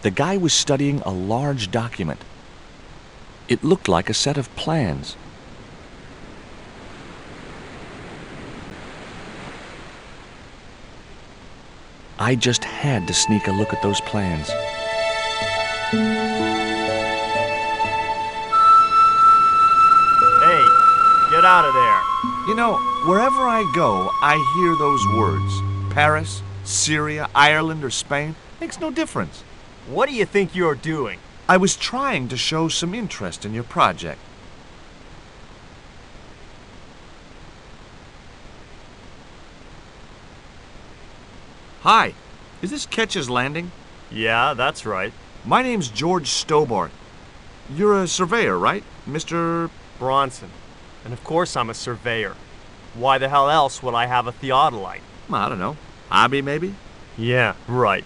The guy was studying a large document. It looked like a set of plans. I just had to sneak a look at those plans. Hey, get out of there. You know, wherever I go, I hear those words. Paris, Syria, Ireland, or Spain. Makes no difference. What do you think you're doing? I was trying to show some interest in your project. Hi, is this Ketch's Landing? Yeah, that's right. My name's George Stobart. You're a surveyor, right, Mr. Bronson. And of course I'm a surveyor. Why the hell else would I have a theodolite? I don't know, hobby maybe? Yeah, right.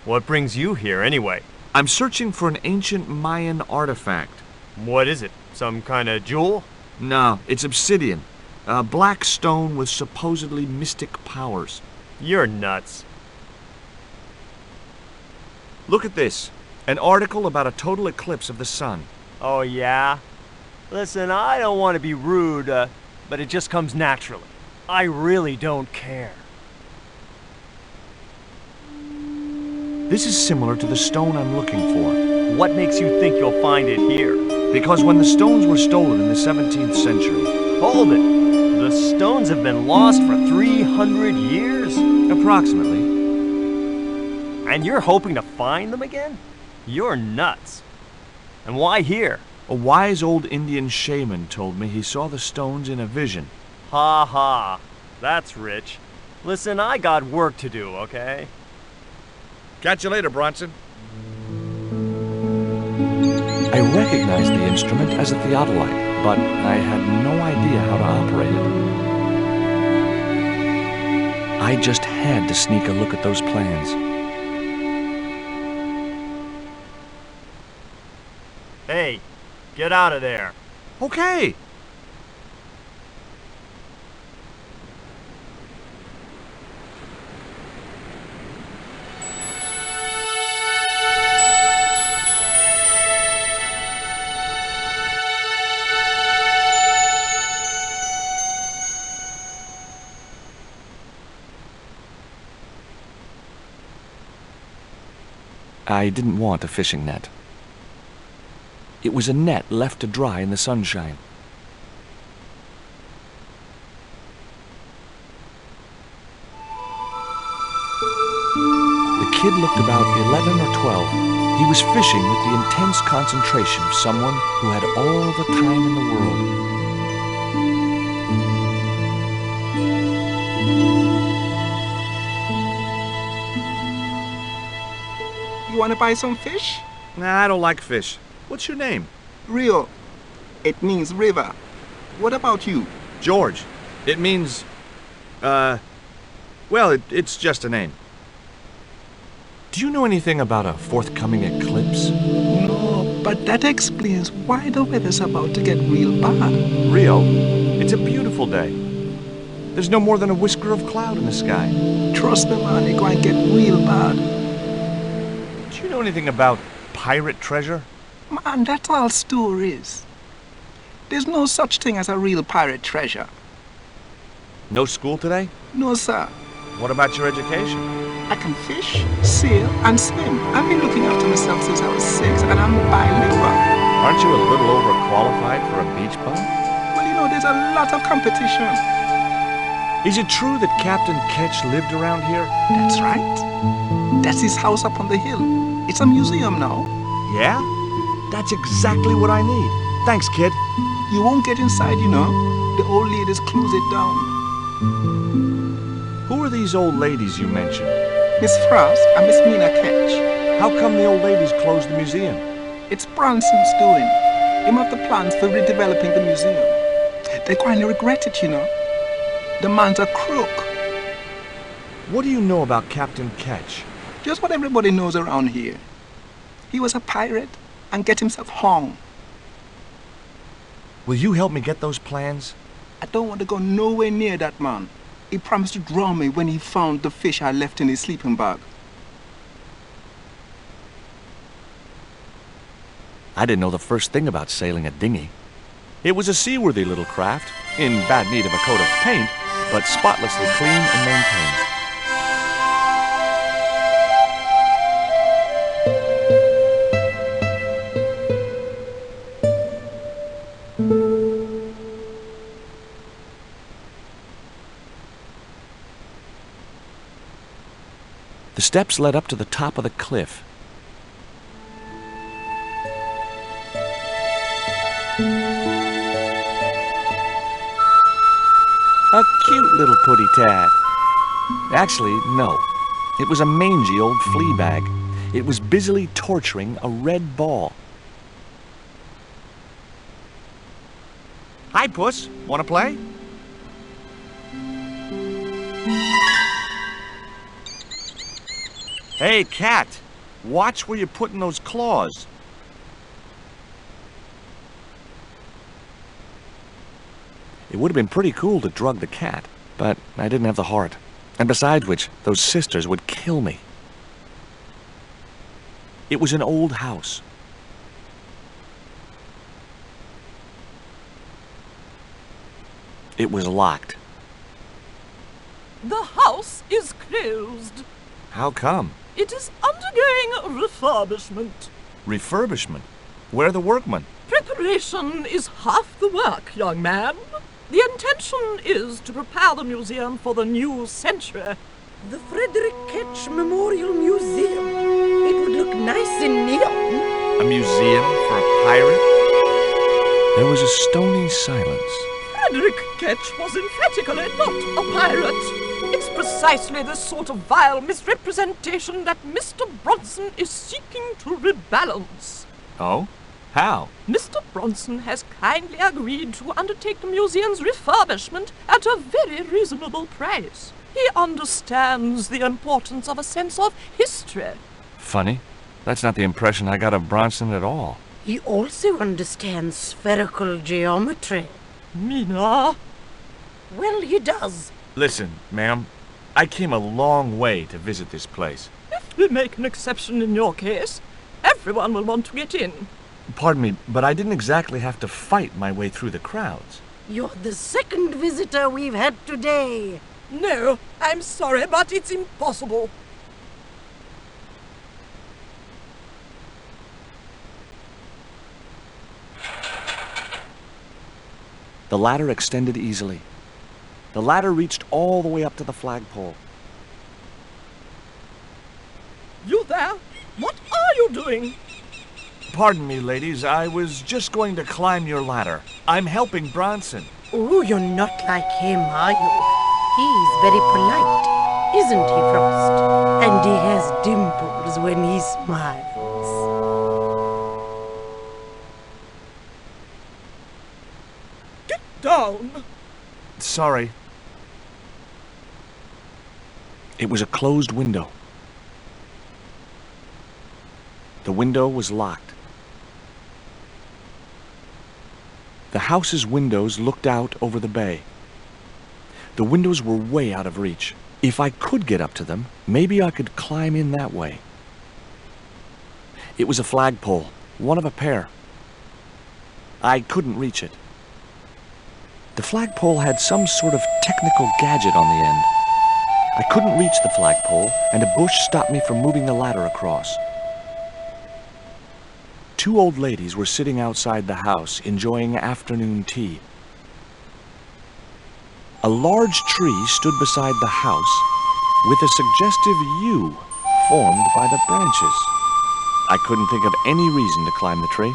What brings you here anyway? I'm searching for an ancient Mayan artifact. What is it? Some kind of jewel? No, it's obsidian. A black stone with supposedly mystic powers. You're nuts. Look at this. An article about a total eclipse of the sun. Oh, yeah? Listen, I don't want to be rude, but it just comes naturally. I really don't care. This is similar to the stone I'm looking for. What makes you think you'll find it here? Because when the stones were stolen in the 17th century... Hold it! The stones have been lost for 300 years? Approximately. And you're hoping to find them again? You're nuts. And why here? A wise old Indian shaman told me he saw the stones in a vision. Ha ha. That's rich. Listen, I got work to do, okay? Catch you later, Bronson. I recognized the instrument as a theodolite, but I had no idea how to operate it. I just had to sneak a look at those plans. Hey, get out of there. Okay. I didn't want a fishing net. It was a net left to dry in the sunshine. The kid looked about 11 or 12. He was fishing with the intense concentration of someone who had all the time in the world. You want to buy some fish? Nah, I don't like fish. What's your name? Rio. It means river. What about you? George. It means... well, it's just a name. Do you know anything about a forthcoming eclipse? No, but that explains why the weather's about to get real bad. Rio, it's a beautiful day. There's no more than a whisker of cloud in the sky. Trust me, man, it's going to get real bad. Do you know anything about pirate treasure? Man, that's all stories. There's no such thing as a real pirate treasure. No school today? No, sir. What about your education? I can fish, sail, and swim. I've been looking after myself since I was 6, and I'm bilingual. Aren't you a little overqualified for a beach bum? Well, you know, there's a lot of competition. Is it true that Captain Ketch lived around here? That's right. That's his house up on the hill. It's a museum now. Yeah? That's exactly what I need. Thanks, kid. You won't get inside, you know. The old ladies close it down. Who are these old ladies you mentioned? Miss Frost and Miss Mina Ketch. How come the old ladies closed the museum? It's Bronson's doing. Him have the plans for redeveloping the museum. They're going to regret it, you know. The man's a crook. What do you know about Captain Ketch? Just what everybody knows around here. He was a pirate and get himself hung. Will you help me get those plans? I don't want to go nowhere near that man. He promised to drown me when he found the fish I left in his sleeping bag. I didn't know the first thing about sailing a dinghy. It was a seaworthy little craft, in bad need of a coat of paint, but spotlessly clean and maintained. The steps led up to the top of the cliff. A cute little putty tat. Actually, no. It was a mangy old flea bag. It was busily torturing a red ball. Hi, Puss. Want to play? Hey, cat. Watch where you're putting those claws. It would have been pretty cool to drug the cat, but I didn't have the heart. And besides which, those sisters would kill me. It was an old house. It was locked. The house is closed. How come? It is undergoing refurbishment. Refurbishment? Where are the workmen? Preparation is half the work, young man. The intention is to prepare the museum for the new century. The Frederick Ketch Memorial Museum. It would look nice in neon. A museum for a pirate? There was a stony silence. Frederick Ketch was emphatically not a pirate. It's precisely this sort of vile misrepresentation that Mr. Bronson is seeking to rebalance. Oh? How? Mr. Bronson has kindly agreed to undertake the museum's refurbishment at a very reasonable price. He understands the importance of a sense of history. Funny. That's not the impression I got of Bronson at all. He also understands spherical geometry. Mina? Well, he does. Listen, ma'am. I came a long way to visit this place. If we make an exception in your case, everyone will want to get in. Pardon me, but I didn't exactly have to fight my way through the crowds. You're the second visitor we've had today. No, I'm sorry, but it's impossible. The ladder extended easily. The ladder reached all the way up to the flagpole. You there? What are you doing? Pardon me, ladies. I was just going to climb your ladder. I'm helping Bronson. Oh, you're not like him, are you? He's very polite, isn't he, Frost? And he has dimples when he smiles. Get down! Sorry. It was a closed window. The window was locked. The house's windows looked out over the bay. The windows were way out of reach. If I could get up to them, maybe I could climb in that way. It was a flagpole, one of a pair. I couldn't reach it. The flagpole had some sort of technical gadget on the end. I couldn't reach the flagpole, and a bush stopped me from moving the ladder across. Two old ladies were sitting outside the house, enjoying afternoon tea. A large tree stood beside the house, with a suggestive U formed by the branches. I couldn't think of any reason to climb the tree.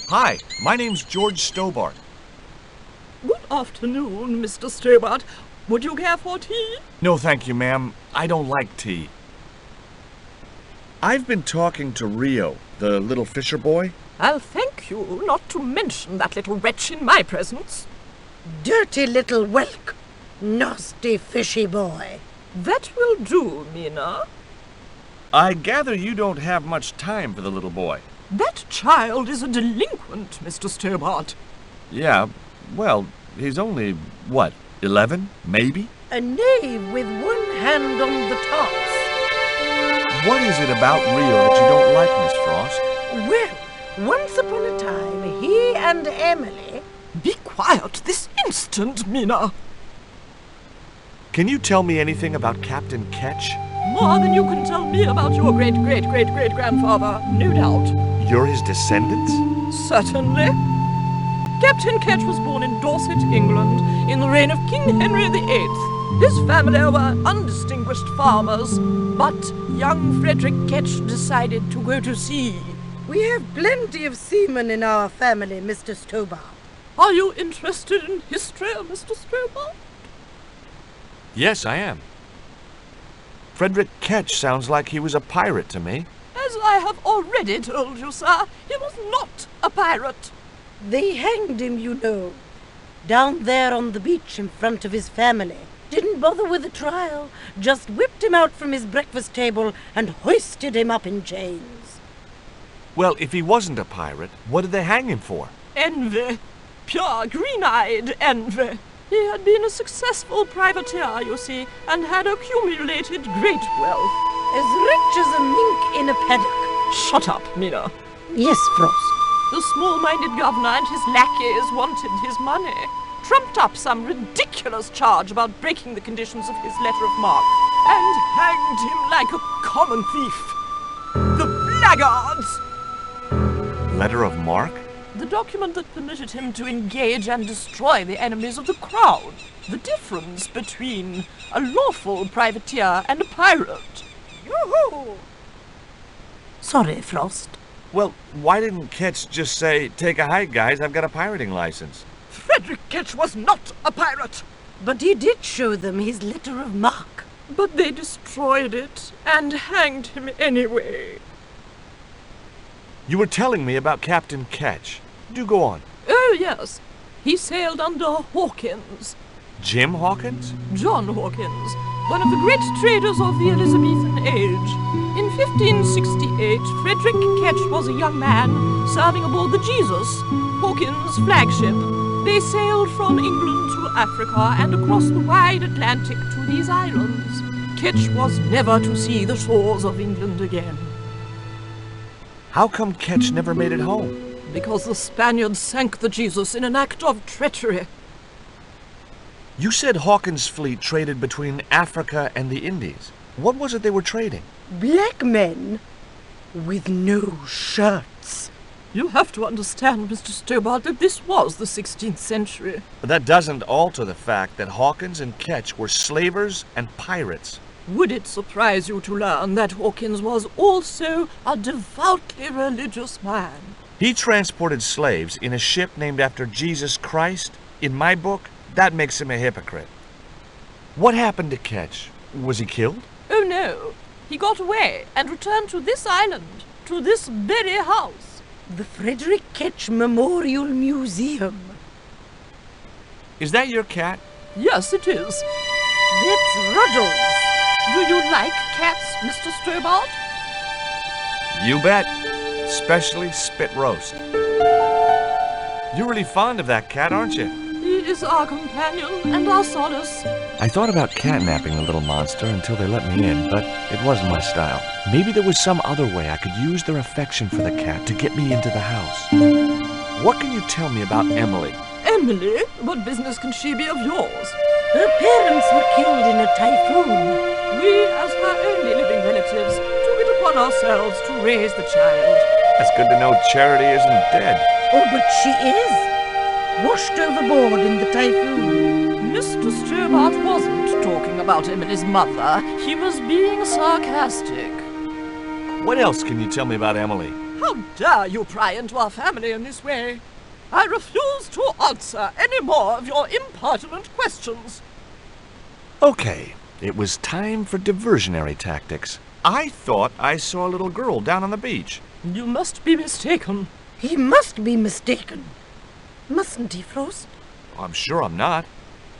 Hi, my name's George Stobart. Good afternoon, Mr. Stobart. Would you care for tea? No, thank you, ma'am. I don't like tea. I've been talking to Rio, the little fisher boy. I'll thank you not to mention that little wretch in my presence. Dirty little whelk. Nasty fishy boy. That will do, Mina. I gather you don't have much time for the little boy. That child is a delinquent, Mr. Stobart. Yeah, well, he's only, what, 11, maybe? A knave with one hand on the tops. What is it about Rio that you don't like, Miss Frost? Well, once upon a time, he and Emily... Be quiet this instant, Mina. Can you tell me anything about Captain Ketch? More than you can tell me about your great-great-great-great-grandfather, no doubt. You're his descendants? Certainly. Captain Ketch was born in Dorset, England, in the reign of King Henry VIII. His family were undistinguished farmers, but young Frederick Ketch decided to go to sea. We have plenty of seamen in our family, Mr. Stobart. Are you interested in history, Mr. Stobart? Yes, I am. Frederick Ketch sounds like he was a pirate to me. As I have already told you, sir, he was not a pirate. They hanged him, you know, down there on the beach in front of his family. Didn't bother with the trial, just whipped him out from his breakfast table and hoisted him up in chains. Well, if he wasn't a pirate, what did they hang him for? Envy. Pure green-eyed envy. He had been a successful privateer, you see, and had accumulated great wealth. As rich as a mink in a paddock. Shut up, Mina. Yes, Frost. The small-minded governor and his lackeys wanted his money, trumped up some ridiculous charge about breaking the conditions of his letter of marque, and hanged him like a common thief. The blackguards! Letter of marque? The document that permitted him to engage and destroy the enemies of the crown. The difference between a lawful privateer and a pirate. Yoo-hoo! Sorry, Frost. Well, why didn't Ketch just say, take a hike, guys, I've got a pirating license? Frederick Ketch was not a pirate! But he did show them his letter of marque. But they destroyed it and hanged him anyway. You were telling me about Captain Ketch. Do go on. Oh, yes. He sailed under Hawkins. Jim Hawkins? John Hawkins, one of the great traders of the Elizabethan age. In 1568, Frederick Ketch was a young man serving aboard the Jesus, Hawkins' flagship. They sailed from England to Africa and across the wide Atlantic to these islands. Ketch was never to see the shores of England again. How come Ketch never made it home? Because the Spaniards sank the Jesus in an act of treachery. You said Hawkins' fleet traded between Africa and the Indies. What was it they were trading? Black men with no shirts. You have to understand, Mr. Stobart, that this was the 16th century. But that doesn't alter the fact that Hawkins and Ketch were slavers and pirates. Would it surprise you to learn that Hawkins was also a devoutly religious man? He transported slaves in a ship named after Jesus Christ. In my book, that makes him a hypocrite. What happened to Ketch? Was he killed? Oh no, he got away and returned to this island, to this very house. The Frederick Ketch Memorial Museum. Is that your cat? Yes, it is. That's Ruddles. Do you like cats, Mr. Stobart? You bet. Especially spit roast. You're really fond of that cat, aren't you? He is our companion and our solace. I thought about catnapping the little monster until they let me in, but it wasn't my style. Maybe there was some other way I could use their affection for the cat to get me into the house. What can you tell me about Emily? Emily? What business can she be of yours? Her parents were killed in a typhoon. We, as her only living relatives, took it upon ourselves to raise the child. It's good to know Charity isn't dead. Oh, but she is. Washed overboard in the typhoon. Mr. Stobart wasn't talking about Emily's mother. He was being sarcastic. What else can you tell me about Emily? How dare you pry into our family in this way? I refuse to answer any more of your impertinent questions. Okay, it was time for diversionary tactics. I thought I saw a little girl down on the beach. You must be mistaken. He must be mistaken. Mustn't he, Frost? I'm sure I'm not.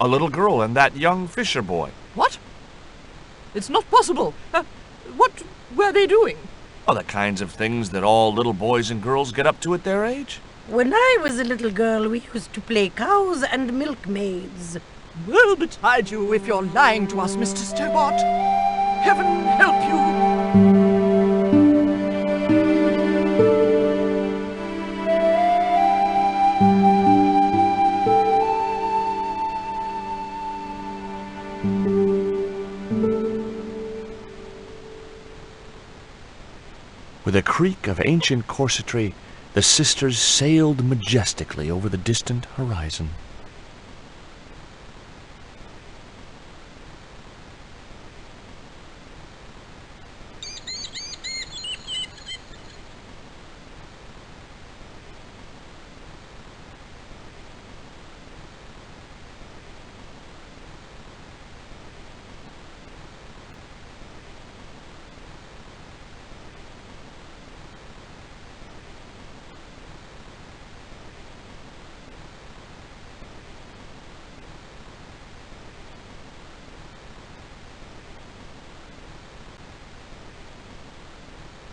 A little girl and that young fisher boy. What? It's not possible. What were they doing? Oh, the kinds of things that all little boys and girls get up to at their age. When I was a little girl, we used to play cows and milkmaids. Woe betide you if you're lying to us, Mr. Stobart. Heaven help you. With a creak of ancient corsetry, the sisters sailed majestically over the distant horizon.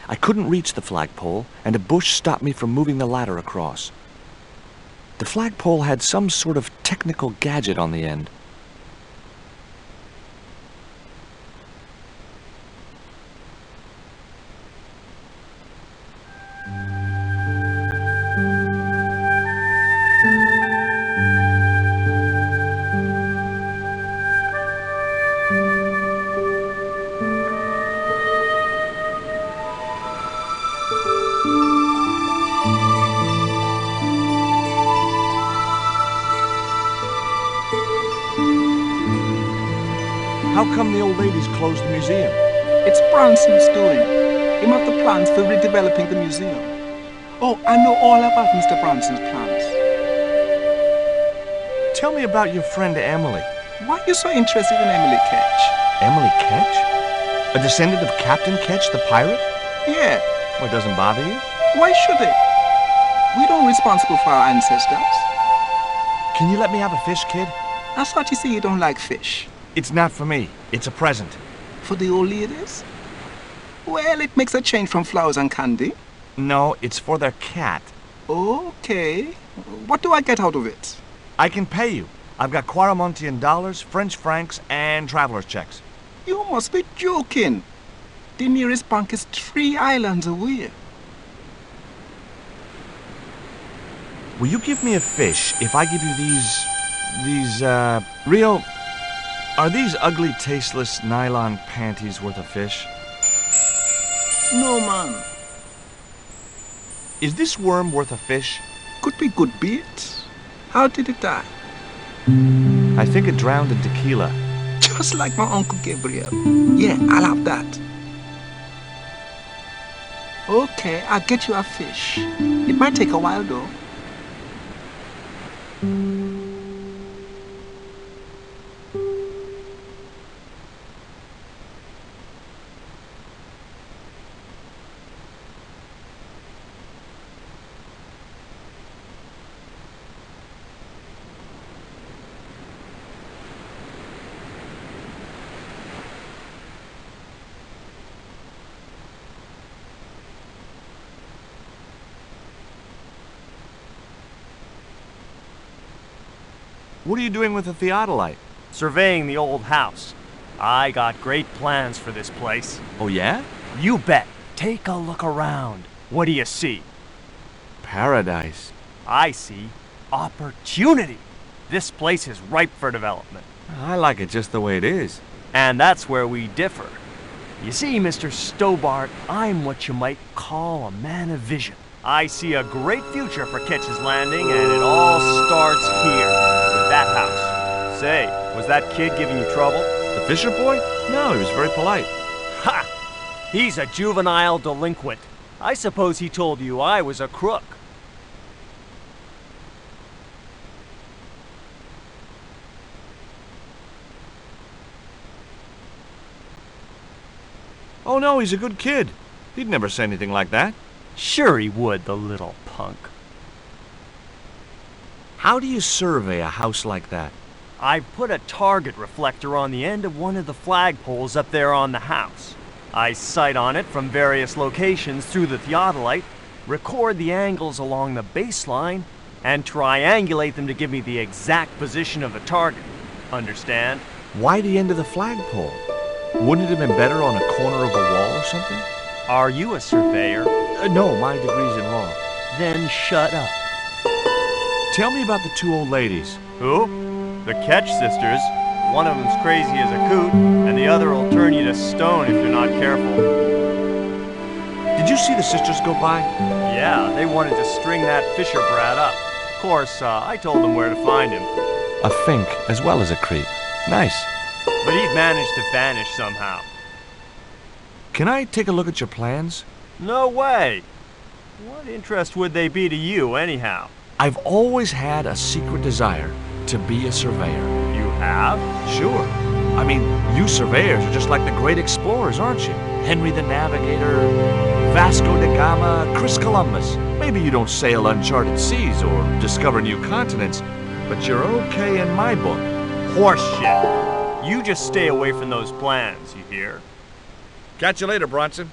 I couldn't reach the flagpole, and a bush stopped me from moving the ladder across. The flagpole had some sort of technical gadget on the end. How come the old ladies closed the museum? It's Branson's doing. Him have the plans for redeveloping the museum. Oh, I know all about Mr. Branson's plans. Tell me about your friend Emily. Why are you so interested in Emily Ketch? Emily Ketch? A descendant of Captain Ketch, the pirate? Yeah, Well, it doesn't bother you? why should it? We don't responsible for our ancestors. Can you let me have a fish, kid? I thought you say you don't like fish. It's not for me. It's a present. For the old ladies? Well, it makes a change from flowers and candy. No, it's for their cat. Okay. What do I get out of it? I can pay you. I've got Quaramontian dollars, French francs, and traveler's checks. You must be joking. The nearest bank is 3 islands away. Will you give me a fish if I give you real... Are these ugly, tasteless nylon panties worth a fish? No, man. Is this worm worth a fish? Could be good bait. How did it die? I think it drowned in tequila. Just like my Uncle Gabriel. Yeah, I'll have that. Okay, I'll get you a fish. It might take a while, though. What are you doing with the theodolite? Surveying the old house. I got great plans for this place. Oh, yeah? You bet. Take a look around. What do you see? Paradise. I see opportunity. This place is ripe for development. I like it just the way it is. And that's where we differ. You see, Mr. Stobart, I'm what you might call a man of vision. I see a great future for Ketch's Landing, and it all starts here, with that house. Say, was that kid giving you trouble? The Fisher boy? No, he was very polite. Ha! He's a juvenile delinquent. I suppose he told you I was a crook. Oh, no, he's a good kid. He'd never say anything like that. Sure he would, the little punk. How do you survey a house like that? I've put a target reflector on the end of one of the flagpoles up there on the house. I sight on it from various locations through the theodolite, record the angles along the baseline, and triangulate them to give me the exact position of the target. Understand? Why the end of the flagpole? Wouldn't it have been better on a corner of a wall or something? Are you a surveyor? No, my degree's in law. Then shut up. Tell me about the 2 old ladies. Who? The Ketch sisters. One of them's crazy as a coot, and the other will turn you to stone if you're not careful. Did you see the sisters go by? Yeah, they wanted to string that Fisher brat up. Of course, I told them where to find him. A fink as well as a creep. Nice. But he'd managed to vanish somehow. Can I take a look at your plans? No way! What interest would they be to you, anyhow? I've always had a secret desire to be a surveyor. You have? Sure. I mean, you surveyors are just like the great explorers, aren't you? Henry the Navigator, Vasco da Gama, Chris Columbus. Maybe you don't sail uncharted seas or discover new continents, but you're okay in my book. Horseshit. You just stay away from those plans, you hear? Catch you later, Bronson.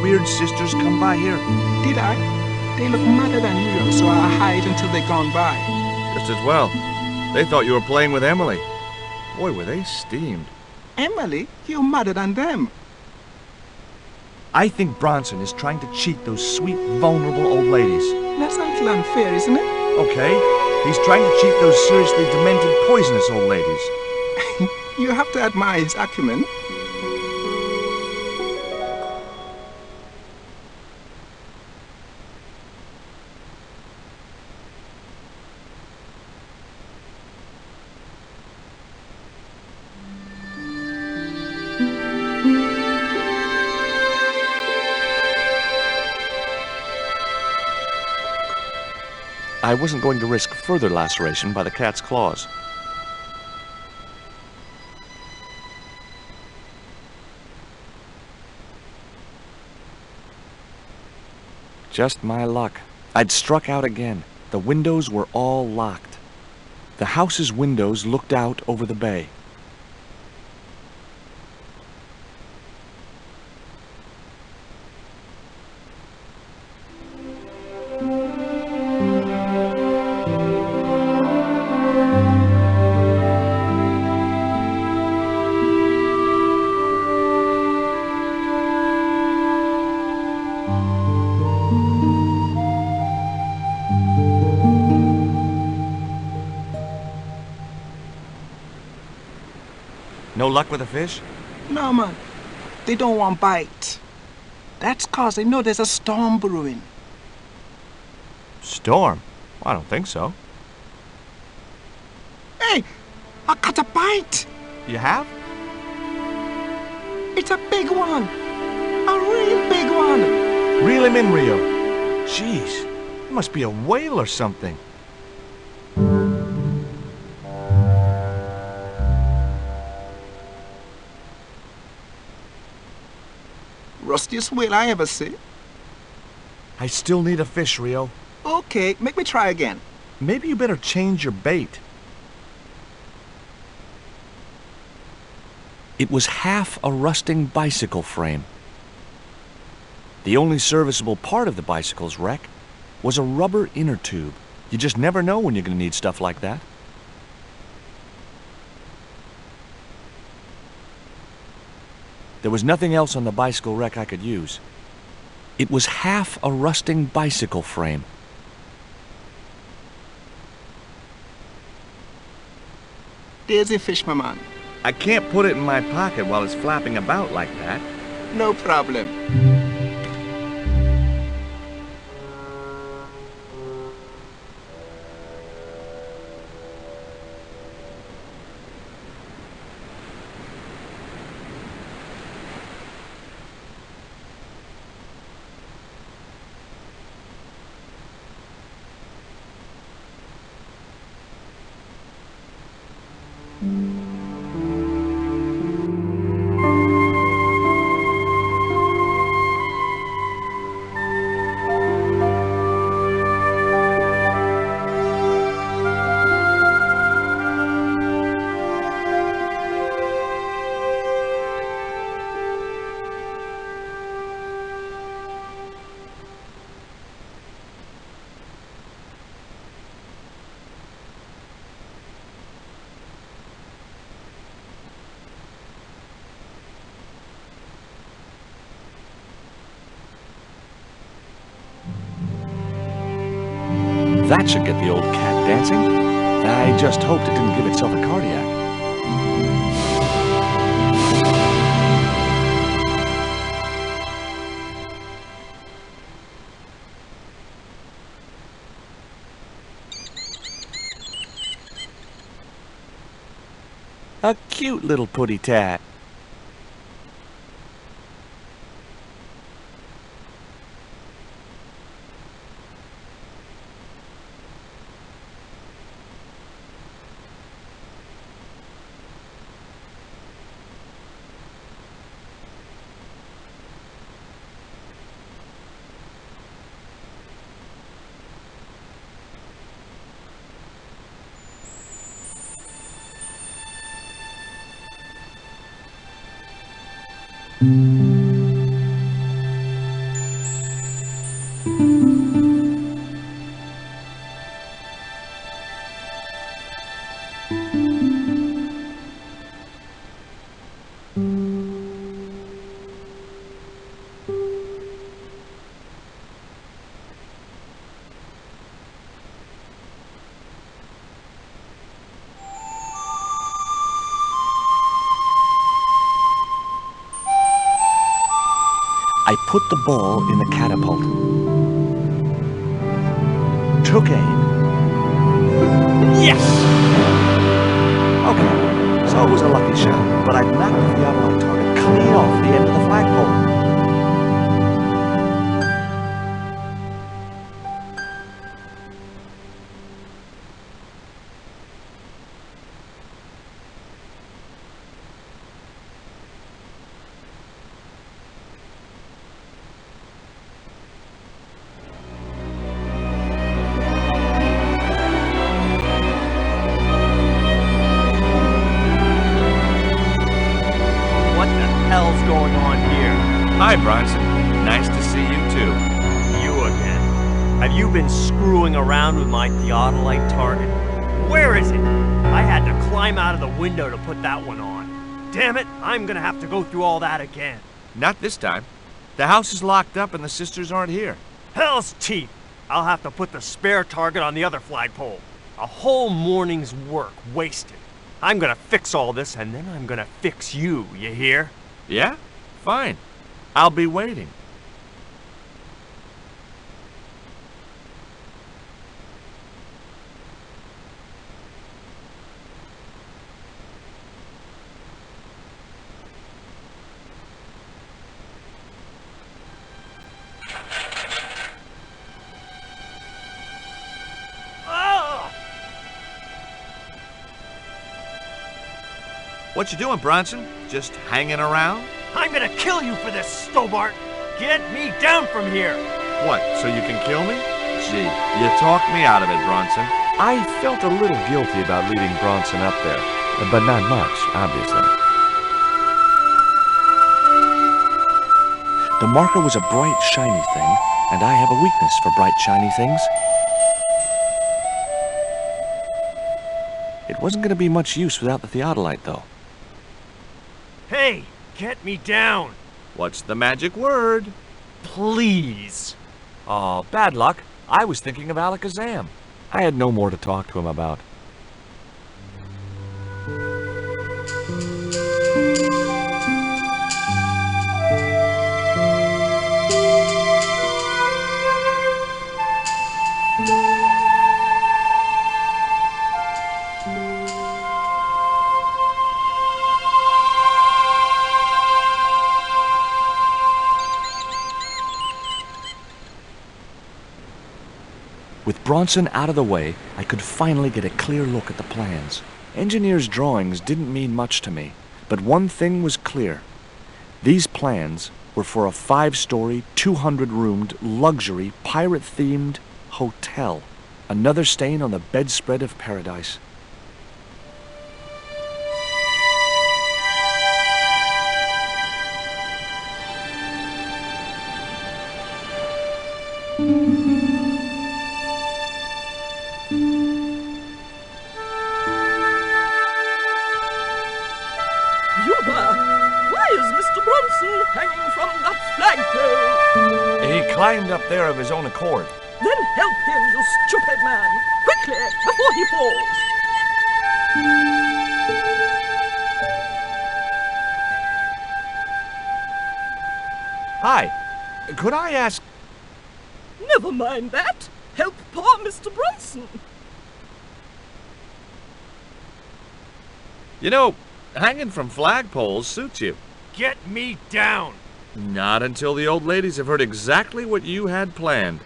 Weird sisters come by here? Did I? They look madder than usual, so I hide until they're gone by. Just as well. They thought you were playing with Emily. Boy, were they steamed. Emily? You're madder than them. I think Bronson is trying to cheat those sweet, vulnerable old ladies. That's a little unfair, isn't it? Okay. He's trying to cheat those seriously demented, poisonous old ladies. You have to admire his acumen. I wasn't going to risk further laceration by the cat's claws. Just my luck. I'd struck out again. The windows were all locked. The house's windows looked out over the bay. No luck with the fish? No, man. They don't want bite. That's 'cause they know there's a storm brewing. Storm? I don't think so. Hey! I caught a bite! You have? It's a big one! A real big one! Reel him in, Rio. Jeez, it must be a whale or something. Rustiest whale I ever see. I still need a fish, Rio. Okay, make me try again. Maybe you better change your bait. It was half a rusting bicycle frame. The only serviceable part of the bicycle's wreck was a rubber inner tube. You just never know when you're going to need stuff like that. There was nothing else on the bicycle wreck I could use. It was half a rusting bicycle frame. There's a fish, my man. I can't put it in my pocket while it's flapping about like that. No problem. That should get the old cat dancing. I just hoped it didn't give itself a cardiac. A cute little putty tat. I put the ball in the catapult. Took aim. Yes! Okay, so it was a lucky shot, but I'd knocked the theodolite target clean off the end of the flagpole. Hi, Bronson. Nice to see you, too. You again. Have you been screwing around with my theodolite target? Where is it? I had to climb out of the window to put that one on. Damn it, I'm gonna have to go through all that again. Not this time. The house is locked up and the sisters aren't here. Hell's teeth! I'll have to put the spare target on the other flagpole. A whole morning's work wasted. I'm gonna fix all this and then I'm gonna fix you, you hear? Yeah? Fine. I'll be waiting. What you doing, Bronson? Just hanging around? I'm gonna kill you for this, Stobart! Get me down from here! What, so you can kill me? Gee, you talked me out of it, Bronson. I felt a little guilty about leaving Bronson up there, but not much, obviously. The marker was a bright, shiny thing, and I have a weakness for bright, shiny things. It wasn't going to be much use without the theodolite, though. Hey, get me down! What's the magic word? Please. Oh, bad luck. I was thinking of Alakazam. I had no more to talk to him about. With Bronson out of the way, I could finally get a clear look at the plans. Engineers' drawings didn't mean much to me, but one thing was clear. These plans were for a 5-story, 200-roomed, luxury, pirate-themed hotel. Another stain on the bedspread of paradise. Why is Mr. Bronson hanging from that flagpole? He climbed up there of his own accord. Then Help him, you stupid man! Quickly, before he falls! Hi. Could I ask... Never mind that. Help poor Mr. Bronson. You know, hanging from flagpoles suits you. Get me down! Not until the old ladies have heard exactly what you had planned.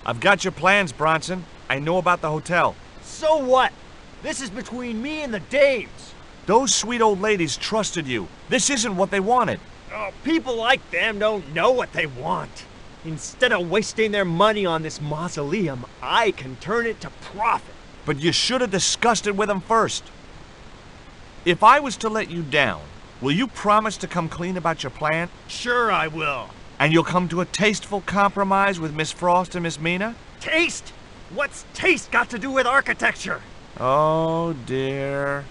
I've got your plans, Bronson. I know about the hotel. So what? This is between me and the Daves. Those sweet old ladies trusted you. This isn't what they wanted. Oh, people like them don't know what they want. Instead of wasting their money on this mausoleum, I can turn it to profit. But you should have discussed it with them first. If I was to let you down, will you promise to come clean about your plan? Sure I will. And you'll come to a tasteful compromise with Miss Frost and Miss Mina? Taste? What's taste got to do with architecture? Oh, dear.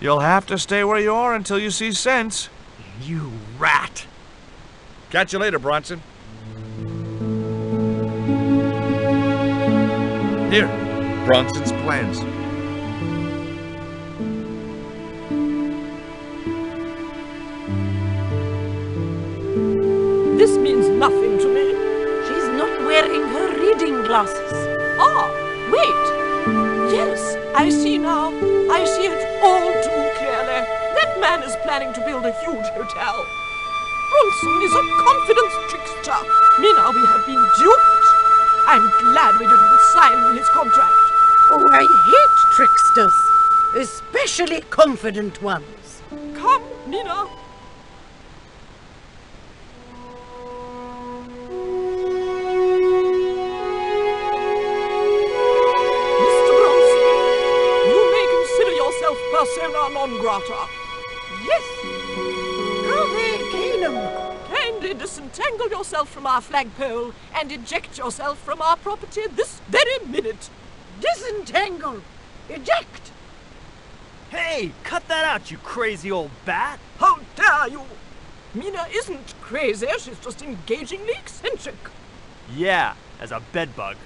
You'll have to stay where you are until you see sense. You rat. Catch you later, Bronson. Here, Bronson's plans. This means nothing to me. She's not wearing her reading glasses. Ah, wait. Yes, I see now. I see it all too clearly. That man is planning to build a huge hotel. Bronson is a confidence trickster. Mina, we have been duped. I'm glad we didn't sign his contract. Oh, I hate tricksters, especially confident ones. Come, Mina. Mr. Bronson, you may consider yourself persona non grata. Yes. Ave Canum. Kindly disentangle yourself from our flagpole and eject yourself from our property this very minute. Disentangle. Eject. Hey, cut that out, you crazy old bat. How dare you! Mina isn't crazy, she's just engagingly eccentric. Yeah, as a bedbug.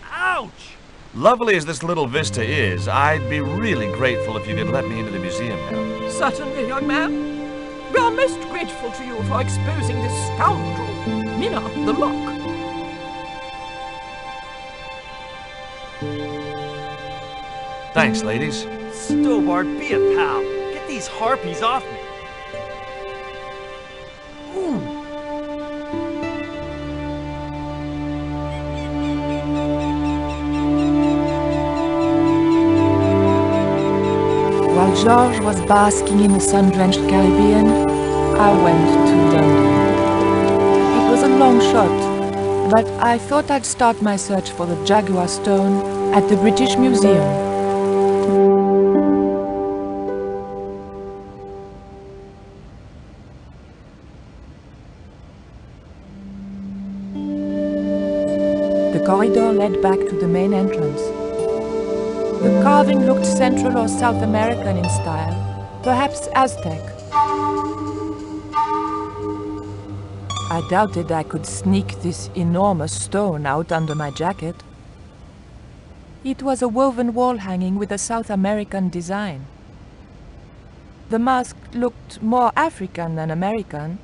Ouch! Lovely as this little vista is, I'd be really grateful if you could let me into the museum now. Certainly, young man. We are most grateful to you for exposing this scoundrel, Mina the Lock. Thanks, ladies. Stobart, be a pal. Get these harpies off me. While George was basking in the sun-drenched Caribbean, I went to London. It was a long shot, but I thought I'd start my search for the Jaguar Stone at the British Museum. The corridor led back to the main entrance. The carving looked Central or South American in style, perhaps Aztec. I doubted I could sneak this enormous stone out under my jacket. It was a woven wall hanging with a South American design. The mask looked more African than American.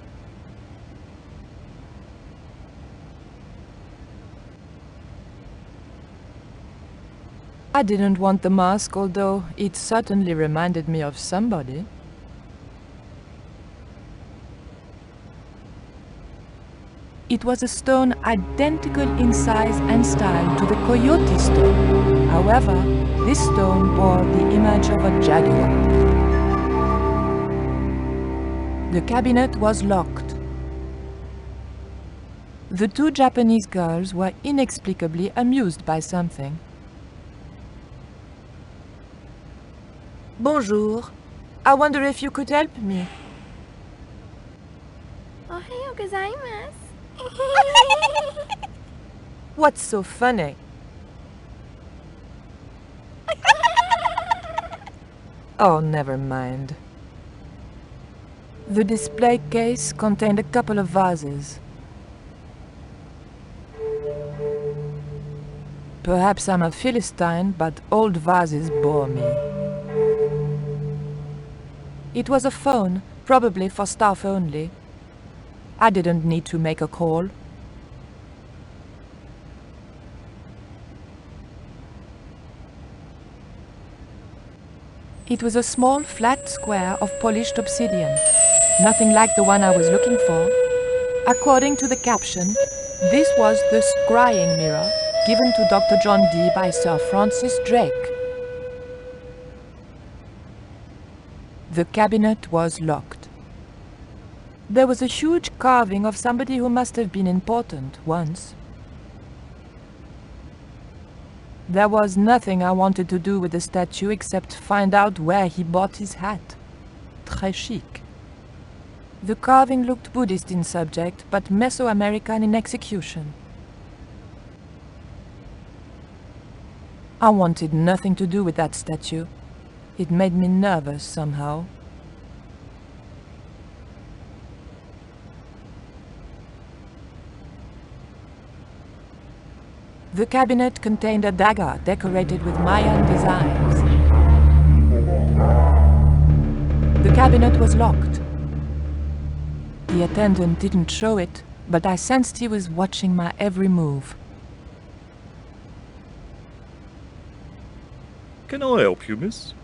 I didn't want the mask, although it certainly reminded me of somebody. It was a stone identical in size and style to the Coyote stone. However, this stone bore the image of a jaguar. The cabinet was locked. The two Japanese girls were inexplicably amused by something. Bonjour. I wonder if you could help me. Ohayou gozaimasu. What's so funny? Oh, never mind. The display case contained a couple of vases. Perhaps I'm a Philistine, but old vases bore me. It was a phone, probably for staff only. I didn't need to make a call. It was a small, flat square of polished obsidian. Nothing like the one I was looking for. According to the caption, this was the scrying mirror given to Dr. John Dee by Sir Francis Drake. The cabinet was locked. There was a huge carving of somebody who must have been important once. There was nothing I wanted to do with the statue except find out where he bought his hat. Très chic. The carving looked Buddhist in subject, but Mesoamerican in execution. I wanted nothing to do with that statue. It made me nervous somehow. The cabinet contained a dagger decorated with Mayan designs. The cabinet was locked. The attendant didn't show it, but I sensed he was watching my every move. Can I help you, miss?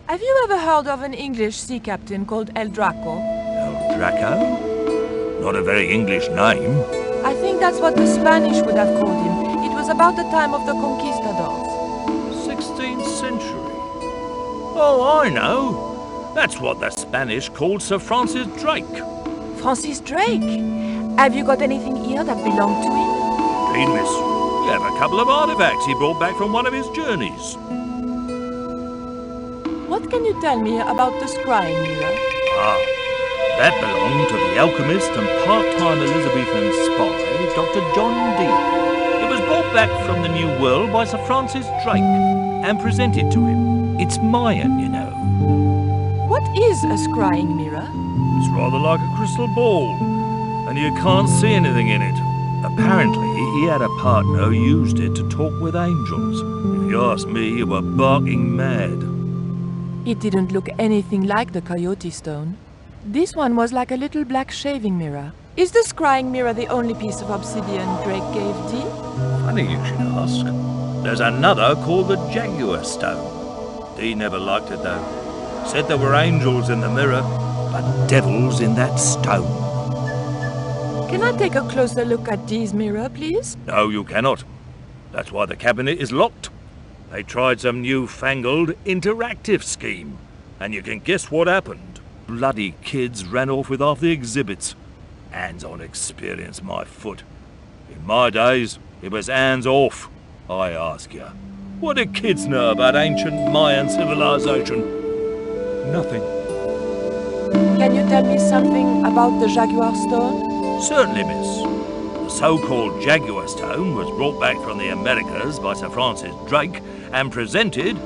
Have you ever heard of an English sea captain called El Draco? El Draco? Not a very English name. I think that's what the Spanish would have called him. It was about the time of the conquistadors. 16th century. Oh, I know. That's what the Spanish called Sir Francis Drake. Francis Drake? Have you got anything here that belonged to him? Indeed, miss. We have a couple of artifacts he brought back from one of his journeys. What can you tell me about the scrying mirror? That belonged to the alchemist and part-time Elizabethan spy, Dr. John Dee. It was brought back from the New World by Sir Francis Drake and presented to him. It's Mayan, you know. What is a scrying mirror? It's rather like a crystal ball, and you can't see anything in it. Apparently, he had a partner who used it to talk with angels. If you ask me, you were barking mad. It didn't look anything like the Coyote Stone. This one was like a little black shaving mirror. Is the scrying mirror the only piece of obsidian Drake gave Dee? Funny you should ask. There's another called the Jaguar Stone. Dee never liked it though. Said there were angels in the mirror, but devils in that stone. Can I take a closer look at Dee's mirror, please? No, you cannot. That's why the cabinet is locked. They tried some newfangled interactive scheme, and you can guess what happened. Bloody kids ran off with half the exhibits. Hands-on experience, my foot. In my days, it was hands off, I ask you. What do kids know about ancient Mayan civilization? Nothing. Can you tell me something about the Jaguar Stone? Certainly, miss. The so-called Jaguar Stone was brought back from the Americas by Sir Francis Drake and presented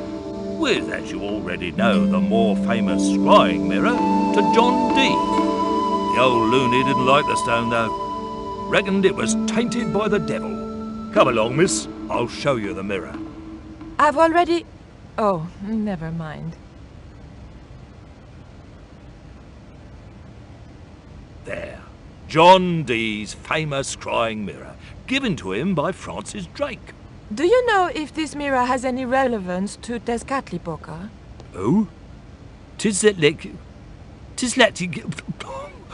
with, as you already know, the more famous scrying mirror to John Dee. The old loony didn't like the stone, though. Reckoned it was tainted by the devil. Come along, miss. I'll show you the mirror. I've already... Oh, never mind. There. John Dee's famous scrying mirror, given to him by Francis Drake. Do you know if this mirror has any relevance to Tezcatlipoca? Oh? Tizletlik...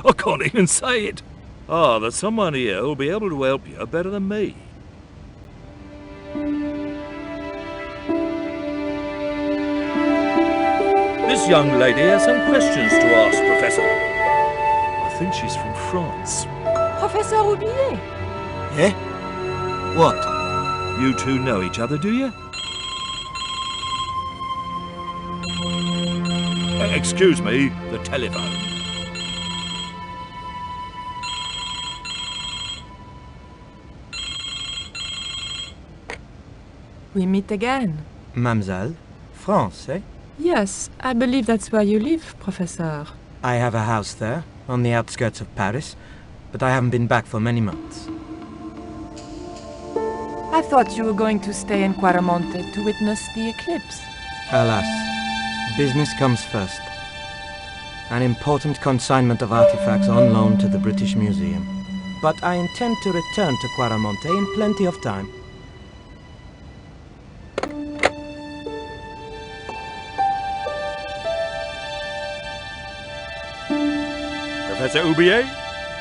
I can't even say it. There's someone here who'll be able to help you better than me. This young lady has some questions to ask, Professor. I think she's from France. Professor Roubillier? Eh? What? You two know each other, do you? Excuse me, the telephone. We meet again. Mademoiselle? France, eh? Yes, I believe that's where you live, Professor. I have a house there, on the outskirts of Paris, but I haven't been back for many months. I thought you were going to stay in Quaramonte to witness the eclipse. Alas, business comes first. An important consignment of artifacts on loan to the British Museum. But I intend to return to Quaramonte in plenty of time. Professor Oubier,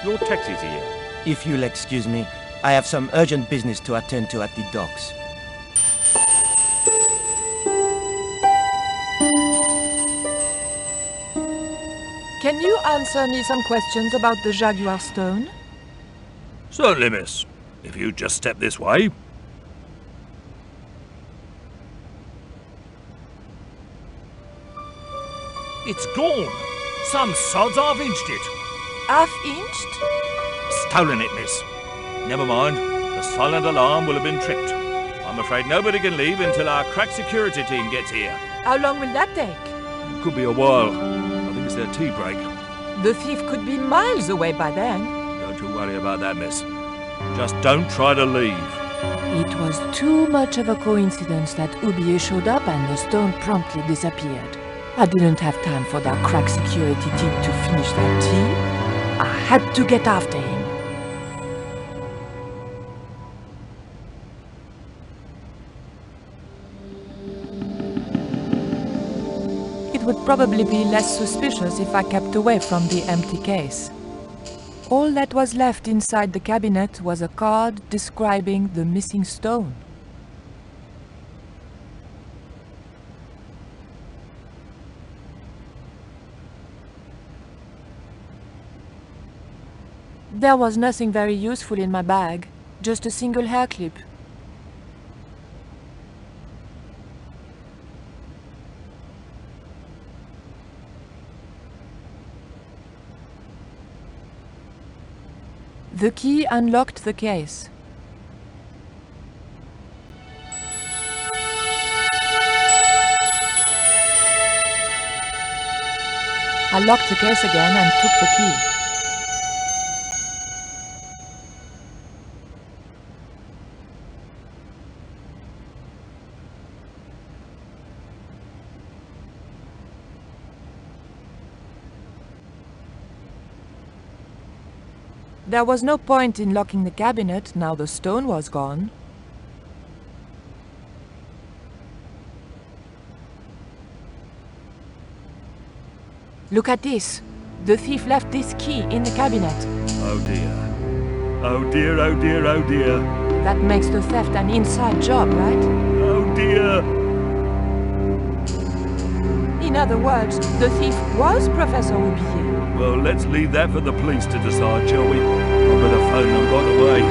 your taxi's here. If you'll excuse me, I have some urgent business to attend to at the docks. Can you answer me some questions about the Jaguar stone? Certainly, miss. If you just step this way. It's gone. Some sods half-inched it. Half-inched? Stolen it, miss. Never mind. The silent alarm will have been tripped. I'm afraid nobody can leave until our crack security team gets here. How long will that take? Could be a while. I think it's their tea break. The thief could be miles away by then. Don't you worry about that, miss. Just don't try to leave. It was too much of a coincidence that Oubier showed up and the stone promptly disappeared. I didn't have time for that crack security team to finish that tea. I had to get after him. It would probably be less suspicious if I kept away from the empty case. All that was left inside the cabinet was a card describing the missing stone. There was nothing very useful in my bag, just a single hair clip. The key unlocked the case. I locked the case again and took the key. There was no point in locking the cabinet now the stone was gone. Look at this. The thief left this key in the cabinet. Oh dear. Oh dear, oh dear, oh dear. That makes the theft an inside job, right? Oh dear. In other words, the thief was Professor Oubier. Well, let's leave that for the police to decide, shall we? I better phone them right away.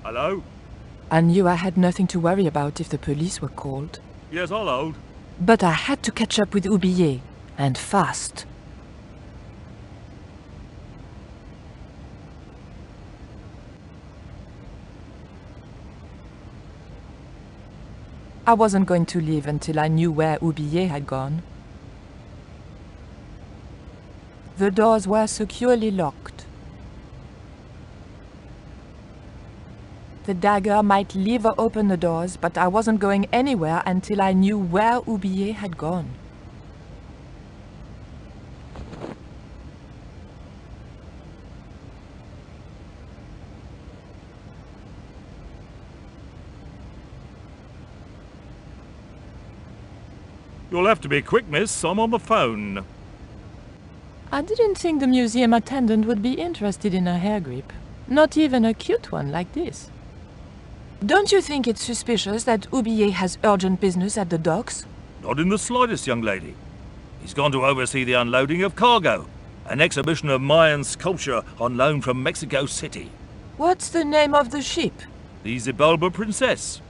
Hello? I knew I had nothing to worry about if the police were called. Yes, I'll hold. But I had to catch up with Oubier, and fast. I wasn't going to leave until I knew where Oubier had gone. The doors were securely locked. The dagger might leave or open the doors, but I wasn't going anywhere until I knew where Oubier had gone. You'll have to be quick, miss. I'm on the phone. I didn't think the museum attendant would be interested in a hair grip. Not even a cute one like this. Don't you think it's suspicious that Oubier has urgent business at the docks? Not in the slightest, young lady. He's gone to oversee the unloading of cargo, an exhibition of Mayan sculpture on loan from Mexico City. What's the name of the ship? The Xibalba Princess.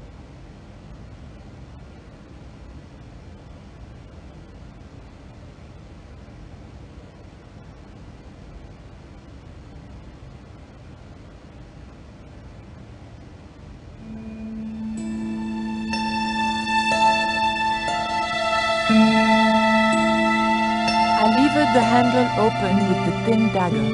the handle open with the thin dagger.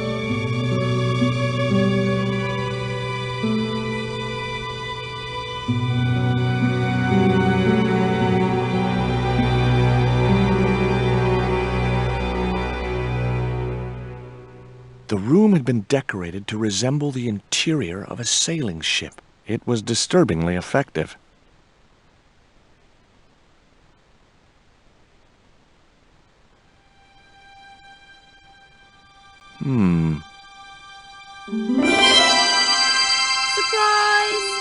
The room had been decorated to resemble the interior of a sailing ship. It was disturbingly effective. Surprise!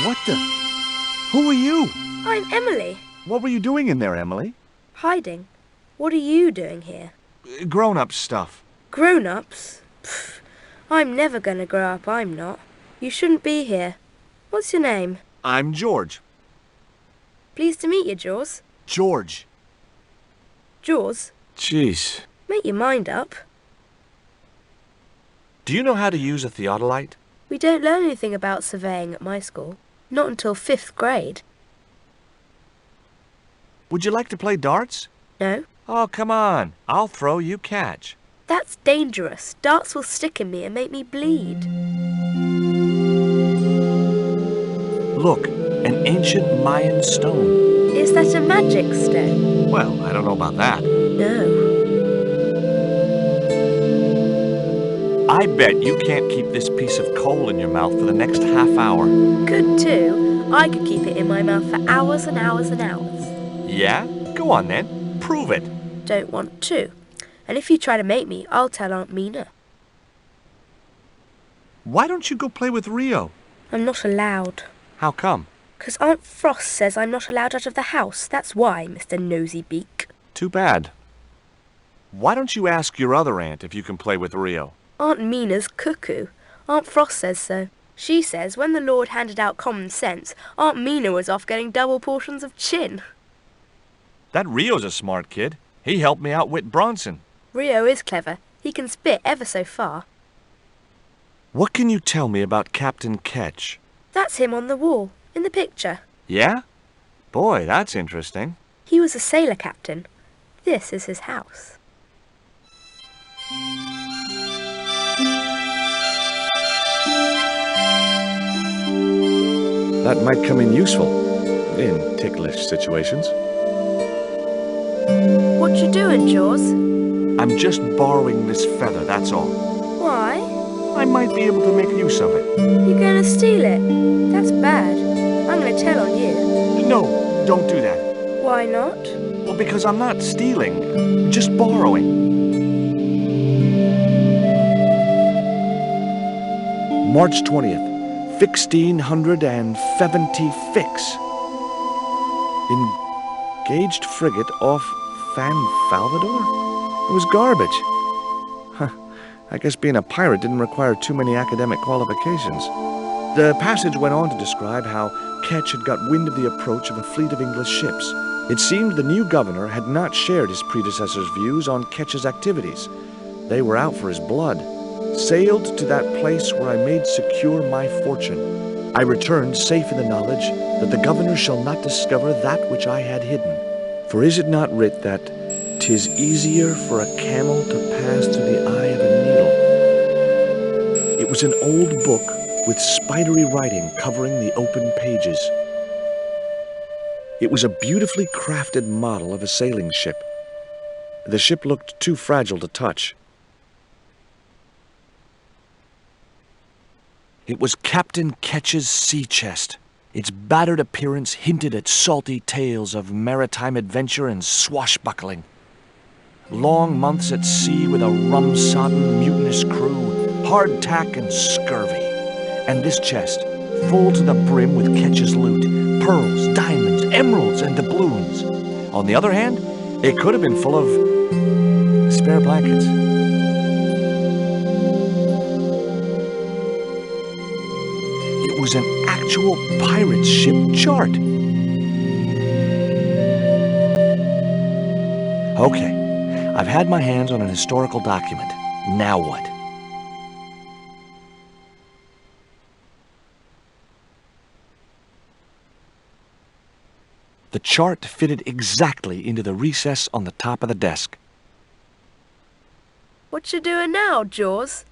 What the? Who are you? I'm Emily. What were you doing in there, Emily? Hiding. What are you doing here? Grown-up stuff. Grown-ups? Pfft. I'm never gonna grow up, I'm not. You shouldn't be here. What's your name? I'm George. Pleased to meet you, Jaws. George. Jaws, Jeez. make your mind up. Do you know how to use a theodolite? We don't learn anything about surveying at my school. Not until 5th grade. Would you like to play darts? No? Oh, come on. I'll throw, you catch. That's dangerous. Darts will stick in me and make me bleed. Look, an ancient Mayan stone. Is that a magic stone? Well, I don't know about that. No. I bet you can't keep this piece of coal in your mouth for the next half hour. Could too. I could keep it in my mouth for hours and hours and hours. Yeah? Go on then. Prove it. Don't want to. And if you try to make me, I'll tell Aunt Mina. Why don't you go play with Rio? I'm not allowed. How come? 'Cause Aunt Frost says I'm not allowed out of the house. That's why, Mr. Nosy Beak. Too bad. Why don't you ask your other aunt if you can play with Rio? Aunt Mina's cuckoo. Aunt Frost says so. She says when the Lord handed out common sense, Aunt Mina was off getting double portions of chin. That Rio's a smart kid. He helped me outwit Bronson. Rio is clever. He can spit ever so far. What can you tell me about Captain Ketch? That's him on the wall, in the picture. Yeah? Boy, that's interesting. He was a sailor captain. This is his house. That might come in useful, in ticklish situations. What you doing, Jaws? I'm just borrowing this feather, that's all. Why? I might be able to make use of it. You're gonna steal it? That's bad. I'm gonna tell on you. No, don't do that. Why not? Well, because I'm not stealing, just borrowing. March 20th, 1670 fix. Engaged frigate off Fan Salvador? It was garbage. Huh. I guess being a pirate didn't require too many academic qualifications. The passage went on to describe how Ketch had got wind of the approach of a fleet of English ships. It seemed the new governor had not shared his predecessor's views on Ketch's activities. They were out for his blood. Sailed to that place where I made secure my fortune. I returned safe in the knowledge that the governor shall not discover that which I had hidden. For is it not writ that 'tis easier for a camel to pass through the eye of a needle? It was an old book with spidery writing covering the open pages. It was a beautifully crafted model of a sailing ship. The ship looked too fragile to touch. It was Captain Ketch's sea chest. Its battered appearance hinted at salty tales of maritime adventure and swashbuckling. Long months at sea with a rum-sodden, mutinous crew, hardtack and scurvy. And this chest, full to the brim with Ketch's loot, pearls, diamonds, emeralds, and doubloons. On the other hand, it could have been full of spare blankets. It was an actual pirate ship chart. Okay, I've had my hands on an historical document. Now what? The chart fitted exactly into the recess on the top of the desk. What you doing now, Jaws?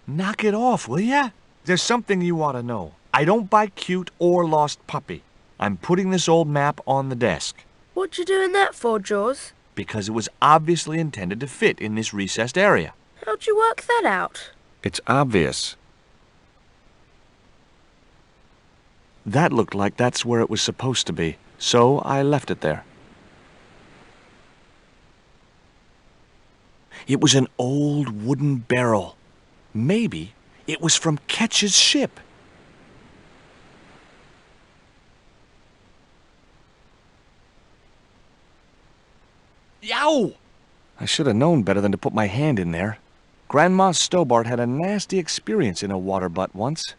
Knock it off, will ya? There's something you ought to know. I don't buy cute or lost puppy. I'm putting this old map on the desk. What you doing that for, Jaws? Because it was obviously intended to fit in this recessed area. How'd you work that out? It's obvious. That looked like that's where it was supposed to be, so I left it there. It was an old wooden barrel. Maybe it was from Ketch's ship. Yow! I should have known better than to put my hand in there. Grandma Stobart had a nasty experience in a water butt once.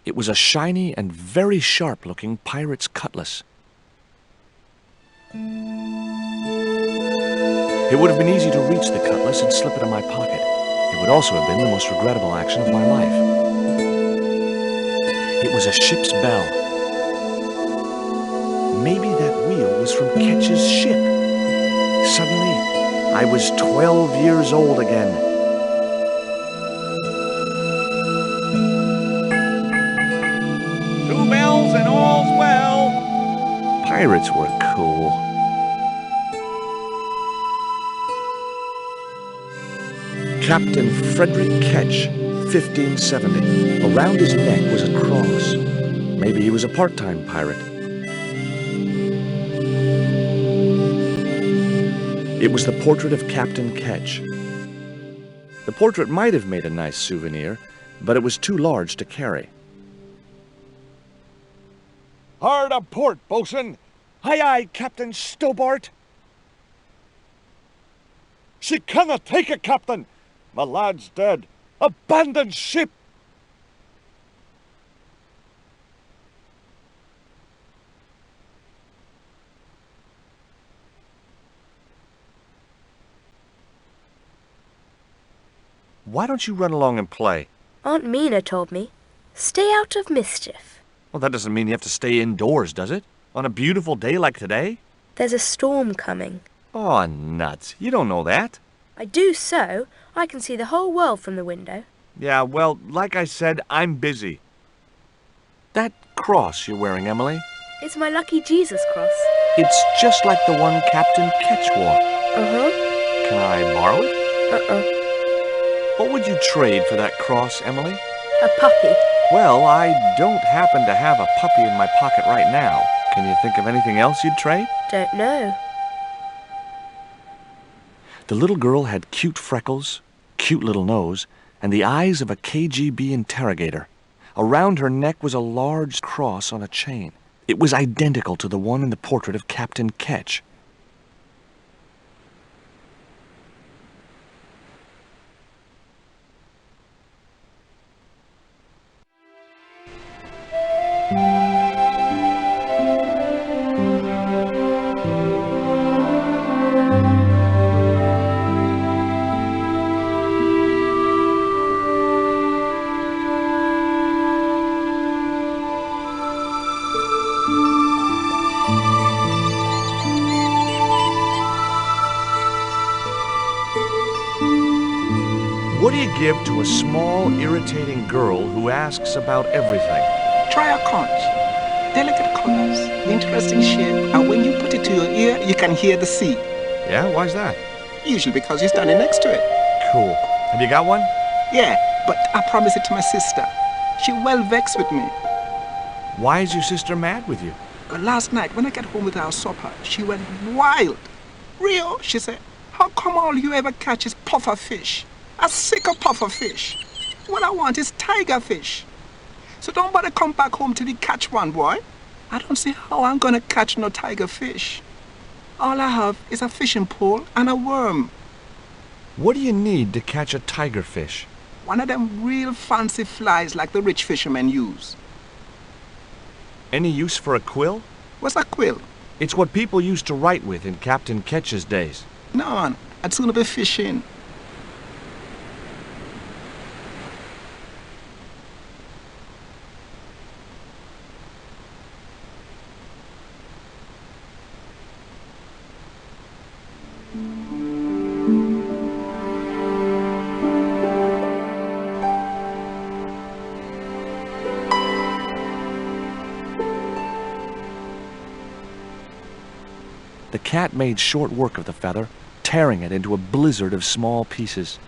It was a shiny and very sharp-looking pirate's cutlass. It would have been easy to reach the cutlass and slip it in my pocket. It would also have been the most regrettable action of my life. It was a ship's bell. Maybe that wheel was from Ketch's ship. Suddenly, I was 12 years old again. Two bells and all's well. Pirates were cool. Captain Frederick Ketch, 1570. Around his neck was a cross. Maybe he was a part-time pirate. It was the portrait of Captain Ketch. The portrait might have made a nice souvenir, but it was too large to carry. Hard a port, bosun. Aye, aye, Captain Stobart. She cannot take it, Captain. My lad's dead. Abandon ship. Why don't you run along and play? Aunt Mina told me. Stay out of mischief. Well, that doesn't mean you have to stay indoors, does it? On a beautiful day like today? There's a storm coming. Oh, nuts. You don't know that. I do so. I can see the whole world from the window. Yeah, well, like I said, I'm busy. That cross you're wearing, Emily, It's my lucky Jesus cross. it's just like the one Captain Ketch wore. Uh-huh. Can I borrow it? Uh-uh. What would you trade for that cross, Emily? A puppy. Well, I don't happen to have a puppy in my pocket right now. Can you think of anything else you'd trade? Don't know. The little girl had cute freckles, cute little nose, and the eyes of a KGB interrogator. Around her neck was a large cross on a chain. It was identical to the one in the portrait of Captain Ketch. What do you give to a small, irritating girl who asks about everything? Try a conch. Delicate colors, interesting shape, and when you put it to your ear, you can hear the sea. Yeah, why's that? Usually because you're standing next to it. Cool. Have you got one? Yeah, but I promised it to my sister. She well vexed with me. Why is your sister mad with you? But last night, when I got home with our supper, she went wild. Rio, she said, how come all you ever catch is puffer fish? A sicker puffer fish. What I want is tiger fish. So don't bother come back home till you catch one, boy. I don't see how I'm gonna catch no tiger fish. All I have is a fishing pole and a worm. What do you need to catch a tiger fish? One of them real fancy flies like the rich fishermen use. Any use for a quill? What's a quill? It's what people used to write with in Captain Ketch's days. No, man, I'd sooner be fishing. The cat made short work of the feather, tearing it into a blizzard of small pieces.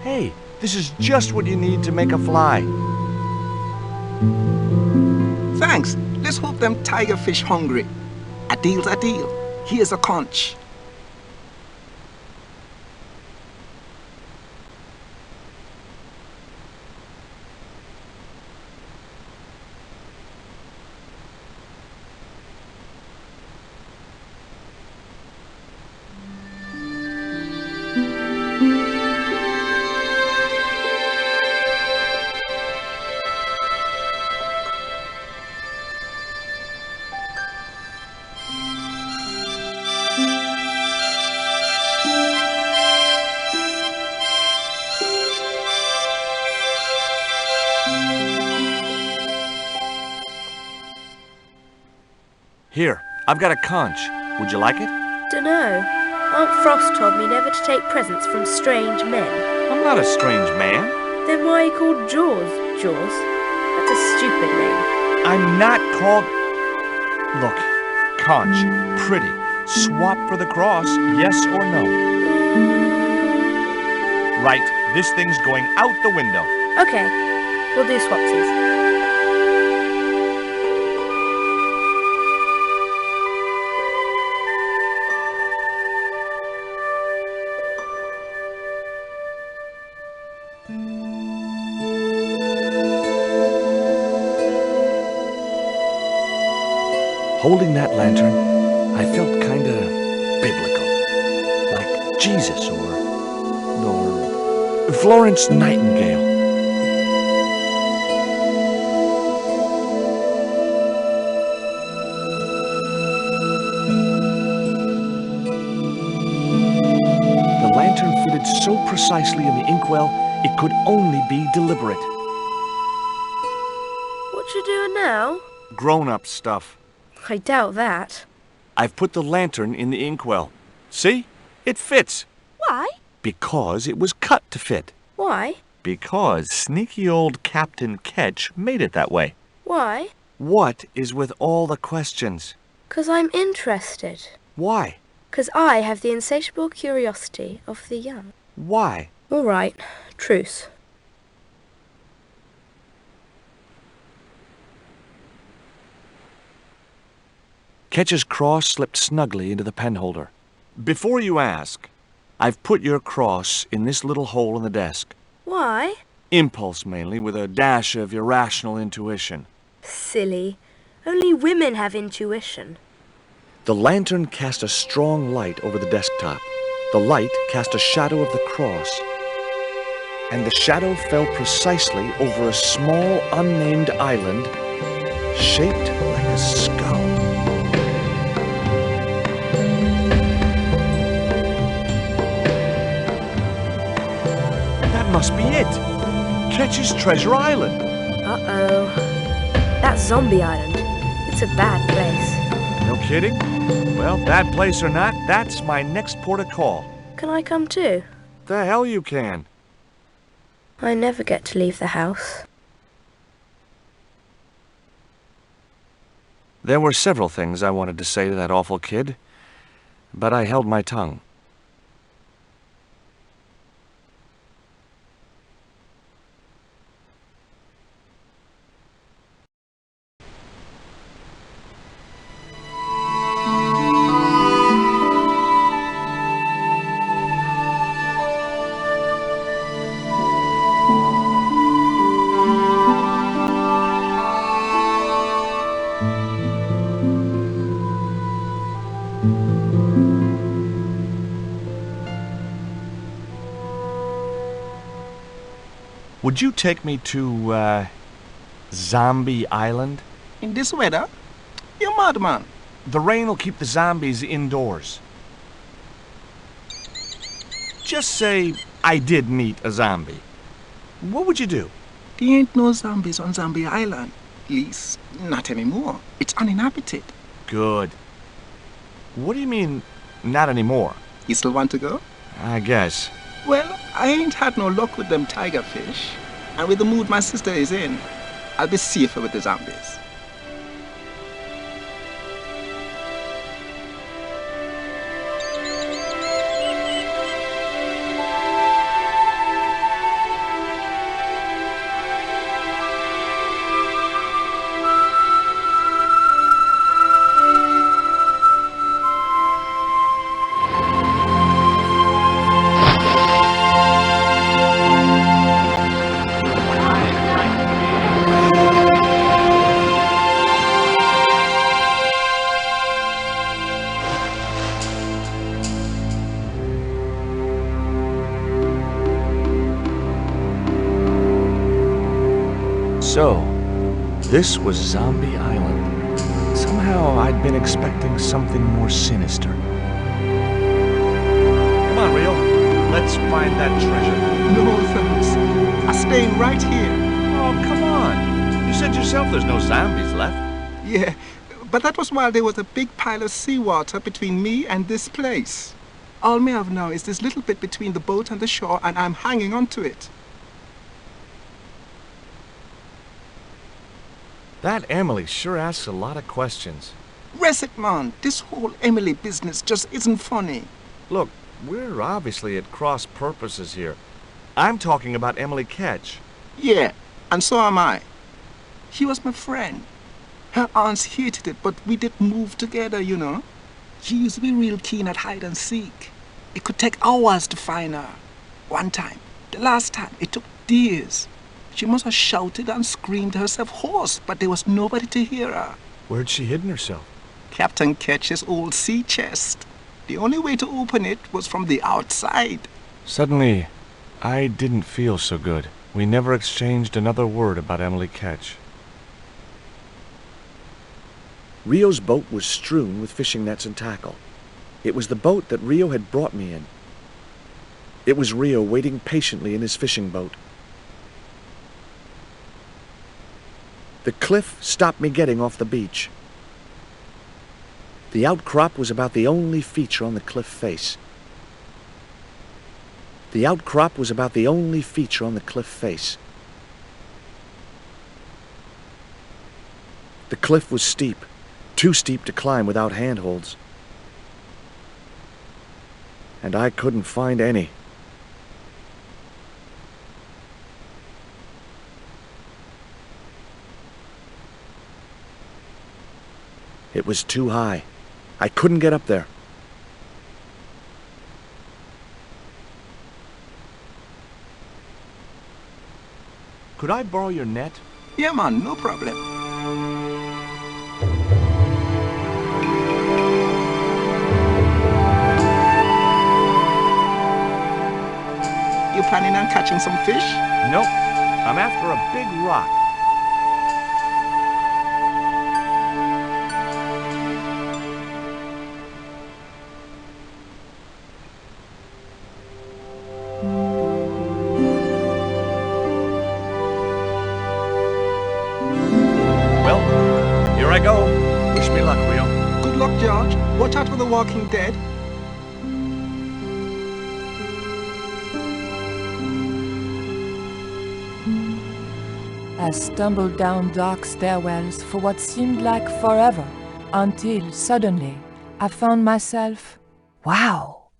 Hey, this is just what you need to make a fly. Thanks. Let's hope them tiger fish hungry. A deal's a deal. Here's a conch. Here, I've got a conch. Would you like it? Dunno. Aunt Frost told me never to take presents from strange men. I'm not a strange man. Then why are you called Jaws, Jaws? That's a stupid name. I'm not called... Look, conch, pretty. Swap for the cross, yes or no? Right, this thing's going out the window. Okay, we'll do swapsies. Holding that lantern, I felt kinda biblical. Like Jesus or Florence Nightingale. The lantern fitted so precisely in the inkwell, it could only be deliberate. What you doing now? Grown-up stuff. I doubt that. I've put the lantern in the inkwell. See? It fits. Why? Because it was cut to fit. Why? Because sneaky old Captain Ketch made it that way. Why? What is with all the questions? 'Cause I'm interested. Why? 'Cause I have the insatiable curiosity of the young. Why? All right. Truce. Ketch's cross slipped snugly into the penholder. Before you ask, I've put your cross in this little hole in the desk. Why? Impulse mainly, with a dash of irrational intuition. Silly. Only women have intuition. The lantern cast a strong light over the desktop. The light cast a shadow of the cross. And the shadow fell precisely over a small, unnamed island shaped like a skull. That must be it. Ketch's Treasure Island. Uh-oh. That's Zombie Island. It's a bad place. No kidding? Well, bad place or not, that's my next port of call. Can I come too? The hell you can. I never get to leave the house. There were several things I wanted to say to that awful kid, but I held my tongue. Would you take me to, Zombie Island? In this weather? You're mad, man. The rain will keep the zombies indoors. Just say I did meet a zombie. What would you do? There ain't no zombies on Zombie Island. At least, not anymore. It's uninhabited. Good. What do you mean, not anymore? You still want to go? I guess. Well, I ain't had no luck with them tiger fish. And with the mood my sister is in, I'll be safer with the zombies. So, this was Zombie Island. Somehow I'd been expecting something more sinister. Come on, Rio. Let's find that treasure. No, thanks. I'm staying right here. Oh, come on. You said yourself there's no zombies left. Yeah, but that was while there was a big pile of seawater between me and this place. All me have now is this little bit between the boat and the shore, and I'm hanging on to it. That Emily sure asks a lot of questions. Rest, man. This whole Emily business just isn't funny. Look, we're obviously at cross purposes here. I'm talking about Emily Ketch. Yeah, and so am I. She was my friend. Her aunts hated it, but we did move together, you know. She used to be real keen at hide and seek. It could take hours to find her. One time, the last time, it took days. She must have shouted and screamed herself hoarse, but there was nobody to hear her. Where'd she hidden herself? Captain Ketch's old sea chest. The only way to open it was from the outside. Suddenly, I didn't feel so good. We never exchanged another word about Emily Ketch. Rio's boat was strewn with fishing nets and tackle. It was the boat that Rio had brought me in. It was Rio waiting patiently in his fishing boat. The cliff stopped me getting off the beach. The outcrop was about the only feature on the cliff face. The outcrop was about the only feature on the cliff face. The cliff was steep, too steep to climb without handholds. And I couldn't find any. It was too high. I couldn't get up there. Could I borrow your net? Yeah, man, no problem. You planning on catching some fish? Nope. I'm after a big rock. I go. Wish me luck, Rio. Good luck, George. Watch out for the Walking Dead. I stumbled down dark stairwells for what seemed like forever, until suddenly I found myself, wow,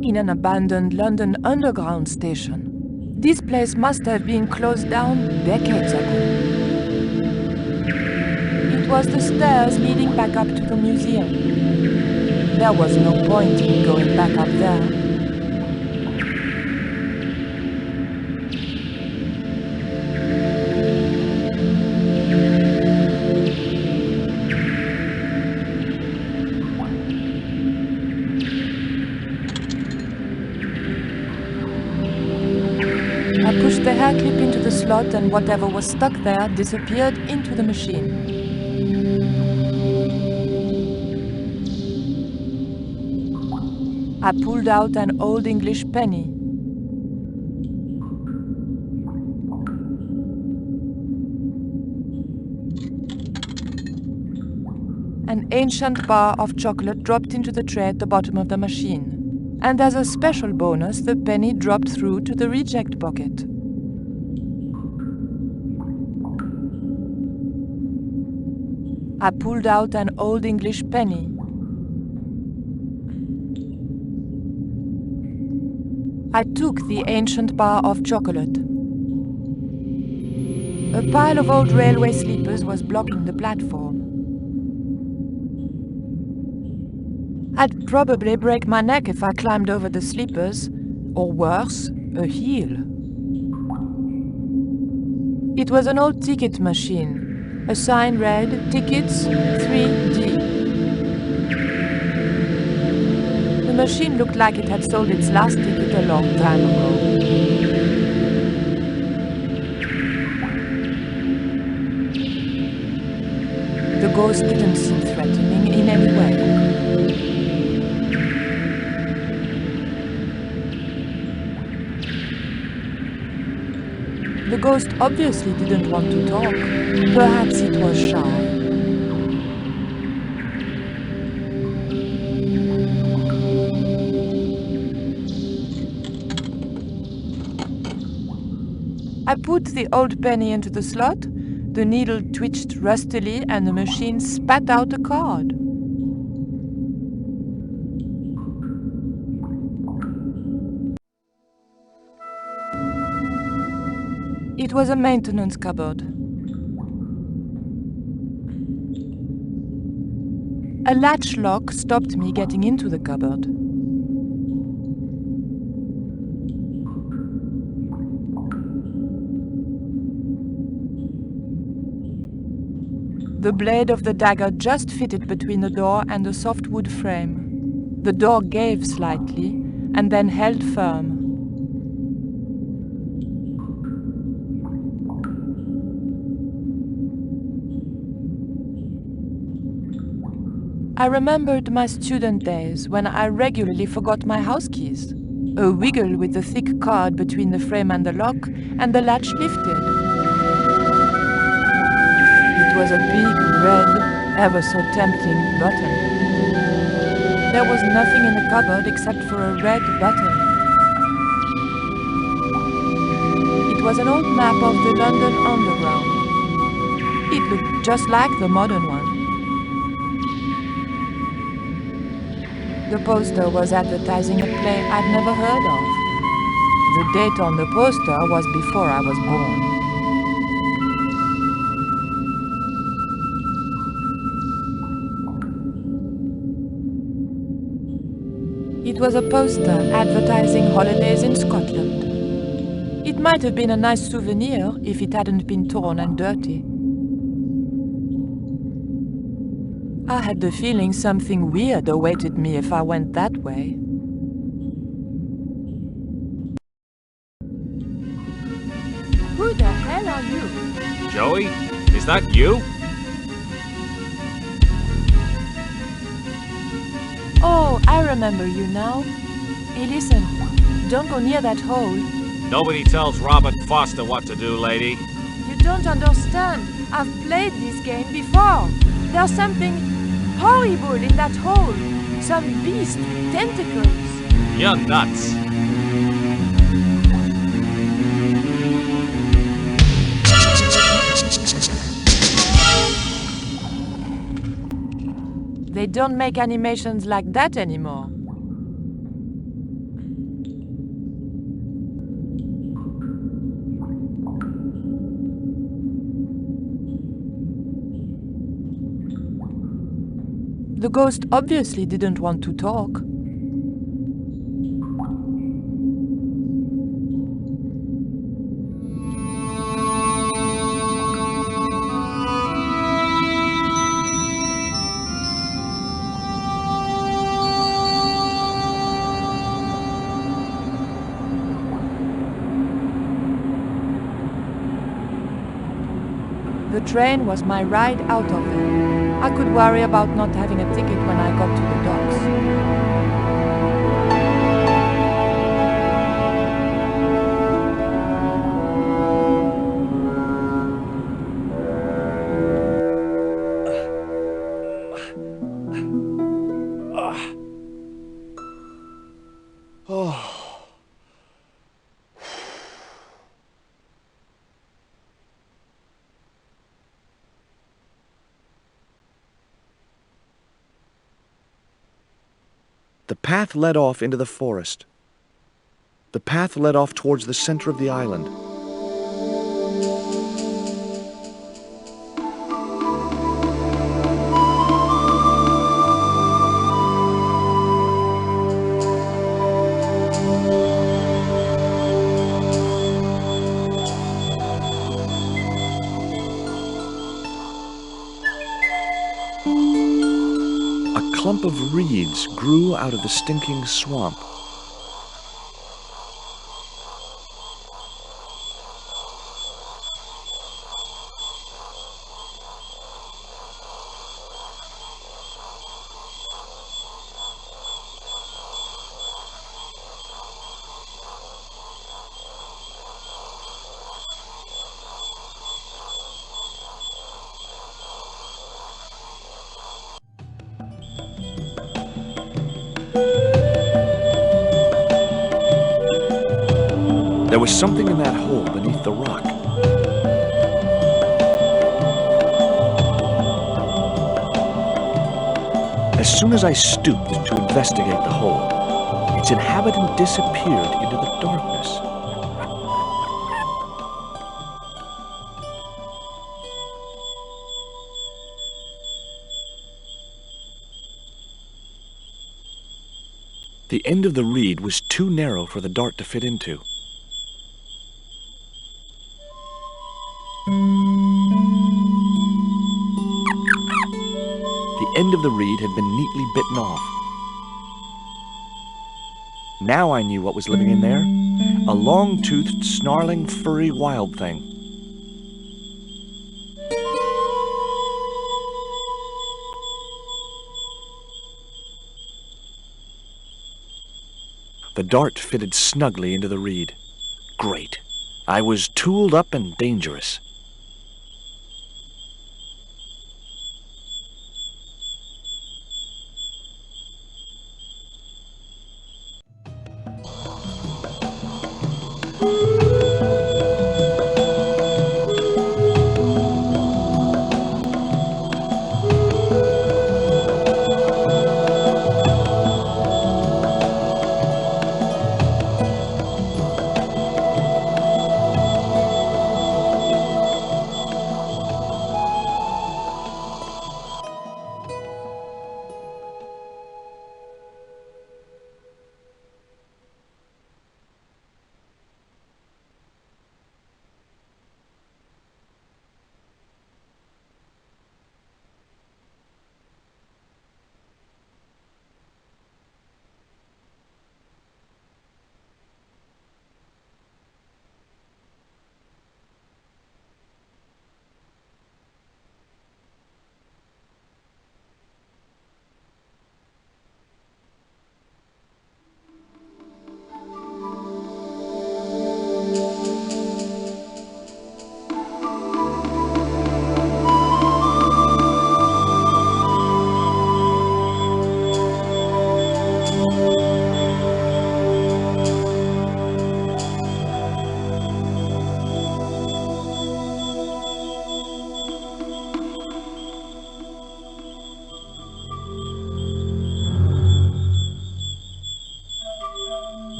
in an abandoned London Underground station. This place must have been closed down decades ago. It was the stairs leading back up to the museum. There was no point in going back up there. pushed the hair clip into the slot and whatever was stuck there disappeared into the machine. I pulled out an old English penny. An ancient bar of chocolate dropped into the tray at the bottom of the machine. And as a special bonus, the penny dropped through to the reject bucket. I pulled out an old English penny. I took the ancient bar of chocolate. A pile of old railway sleepers was blocking the platform. I'd probably break my neck if I climbed over the sleepers, or worse, a heel. It was an old ticket machine. A sign read, "Tickets 3D." The machine looked like it had sold its last ticket a long time ago. The ghost didn't seem threatening in any way. The ghost obviously didn't want to talk. Perhaps it was shy. I put the old penny into the slot, the needle twitched rustily, and the machine spat out a card. It was a maintenance cupboard. A latch lock stopped me getting into the cupboard. The blade of the dagger just fitted between the door and the soft wood frame. The door gave slightly and then held firm. I remembered my student days when I regularly forgot my house keys. A wiggle with the thick card between the frame and the lock, and the latch lifted. It was a big, red, ever so tempting button. There was nothing in the cupboard except for a red button. It was an old map of the London Underground. It looked just like the modern one. The poster was advertising a play I'd never heard of. The date on the poster was before I was born. It was a poster advertising holidays in Scotland. It might have been a nice souvenir if it hadn't been torn and dirty. I had the feeling something weird awaited me if I went that way. Who the hell are you? Joey, is that you? Oh, I remember you now. Hey, listen, don't go near that hole. Nobody tells Robert Foster what to do, lady. You don't understand. I've played this game before. There's something horrible in that hole. Some beast with tentacles. You're nuts. They don't make animations like that anymore. The ghost obviously didn't want to talk. train was my ride out of there. I could worry about not having a ticket when I got to the docks. The path led off into the forest. The path led off towards the center of the island. A clump of reeds grew out of the stinking swamp. There was something in that hole beneath the rock. As soon as I stooped to investigate the hole, its inhabitant disappeared into the darkness. The end of the reed was too narrow for the dart to fit into. The end of the reed had been neatly bitten off. Now I knew what was living in there. A long-toothed, snarling, furry wild thing. The dart fitted snugly into the reed. Great. I was tooled up and dangerous.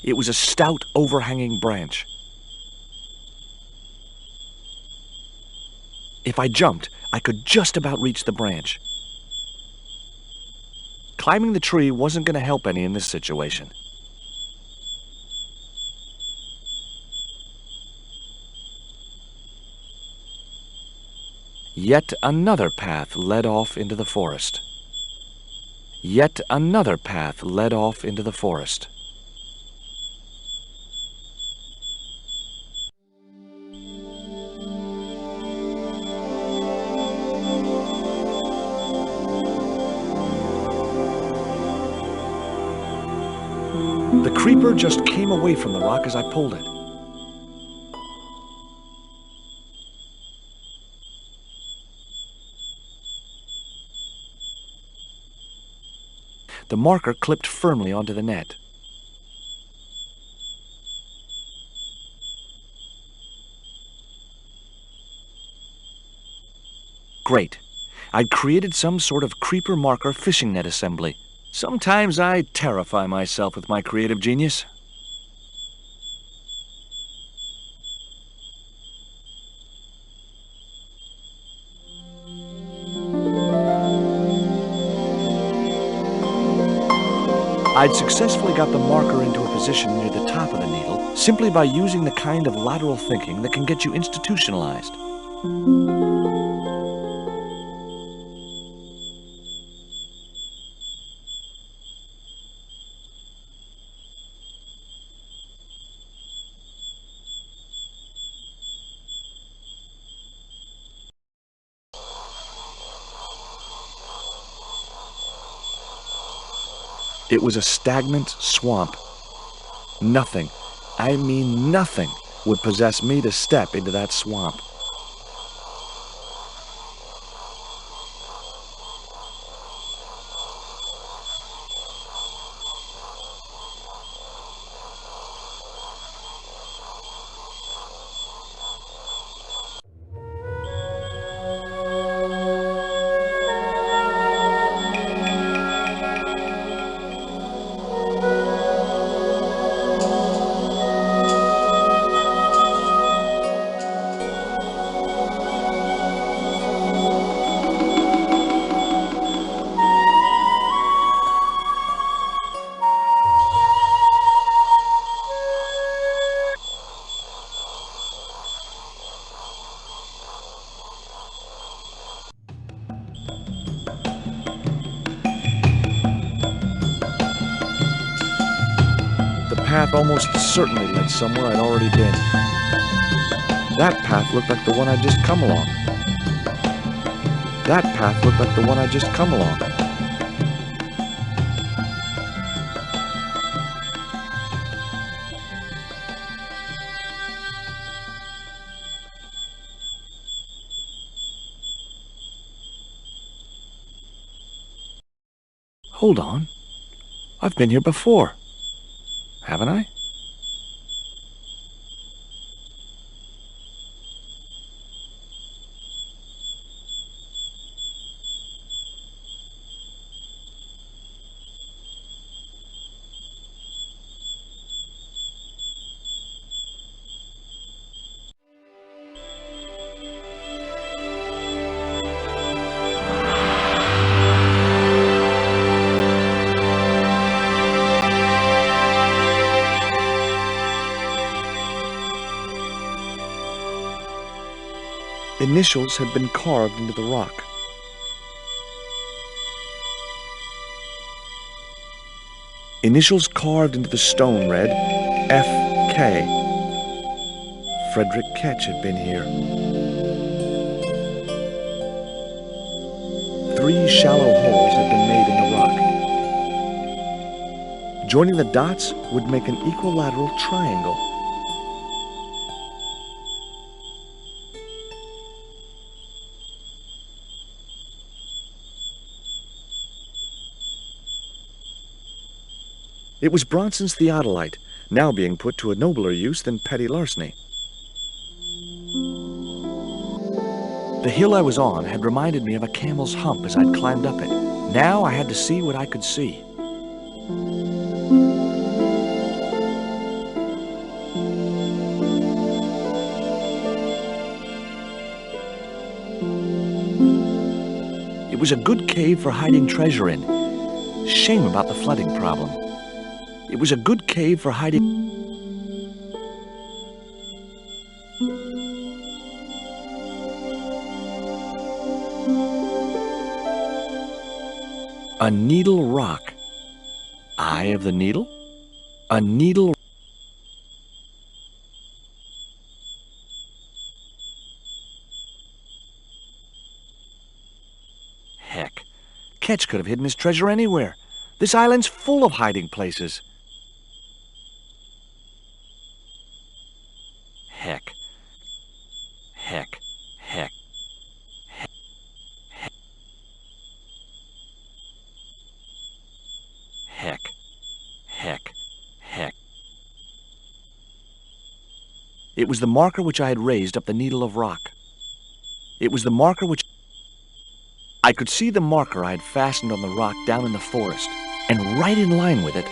It was a stout, overhanging branch. If I jumped, I could just about reach the branch. Climbing the tree wasn't going to help any in this situation. Yet another path led off into the forest. Yet another path led off into the forest. The creeper just came away from the rock as I pulled it. The marker clipped firmly onto the net. Great. I'd created some sort of creeper marker fishing net assembly. Sometimes I terrify myself with my creative genius. I'd successfully got the marker into a position near the top of the needle simply by using the kind of lateral thinking that can get you institutionalized. It was a stagnant swamp. Nothing, I mean nothing, would possess me to step into that swamp. The path almost certainly led somewhere I'd already been. That path looked like the one I'd just come along. That path looked like the one I'd just come along. Hold on. I've been here before. Haven't I? Initials had been carved into the rock. Initials carved into the stone read F.K. Frederick Ketch had been here. 3 shallow holes had been made in the rock. Joining the dots would make an equilateral triangle. It was Bronson's theodolite, now being put to a nobler use than petty larceny. The hill I was on had reminded me of a camel's hump as I'd climbed up it. Now I had to see what I could see. was a good cave for hiding treasure in. Shame about the flooding problem. It was a good cave for hiding... A needle rock. Eye of the needle? A needle... Heck, Ketch could have hidden his treasure anywhere. This island's full of hiding places. Heck. Heck. Heck. Heck. Heck. Heck. Heck. It was the marker which I had raised up the needle of rock. It was the marker which... I could see the marker I had fastened on the rock down in the forest, and right in line with it,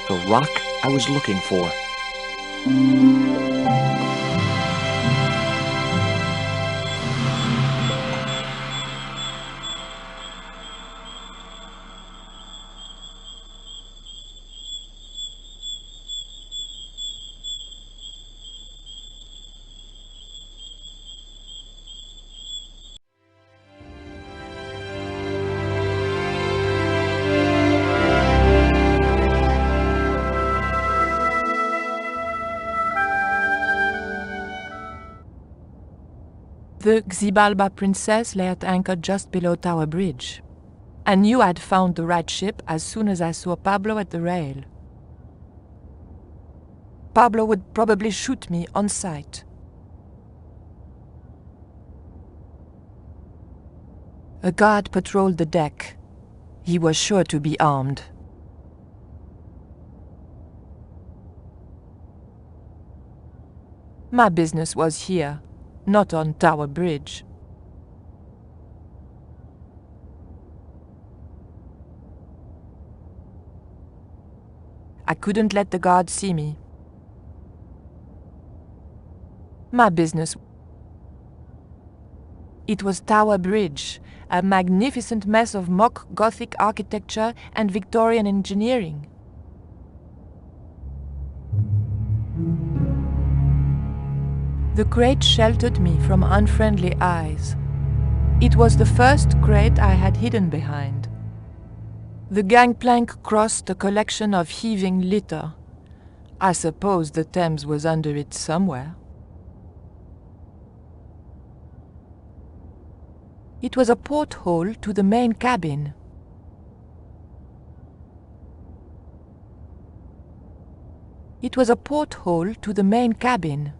the rock I was looking for. The Xibalba Princess lay at anchor just below Tower Bridge. I knew I'd found the right ship as soon as I saw Pablo at the rail. Pablo would probably shoot me on sight. A guard patrolled the deck. He was sure to be armed. My business was here, not on Tower Bridge. I couldn't let the guard see me. My business... It was Tower Bridge, a magnificent mess of mock Gothic architecture and Victorian engineering. The grate sheltered me from unfriendly eyes. It was the first grate I had hidden behind. The gangplank crossed a collection of heaving litter. I suppose the Thames was under it somewhere. It was a porthole to the main cabin. It was a porthole to the main cabin.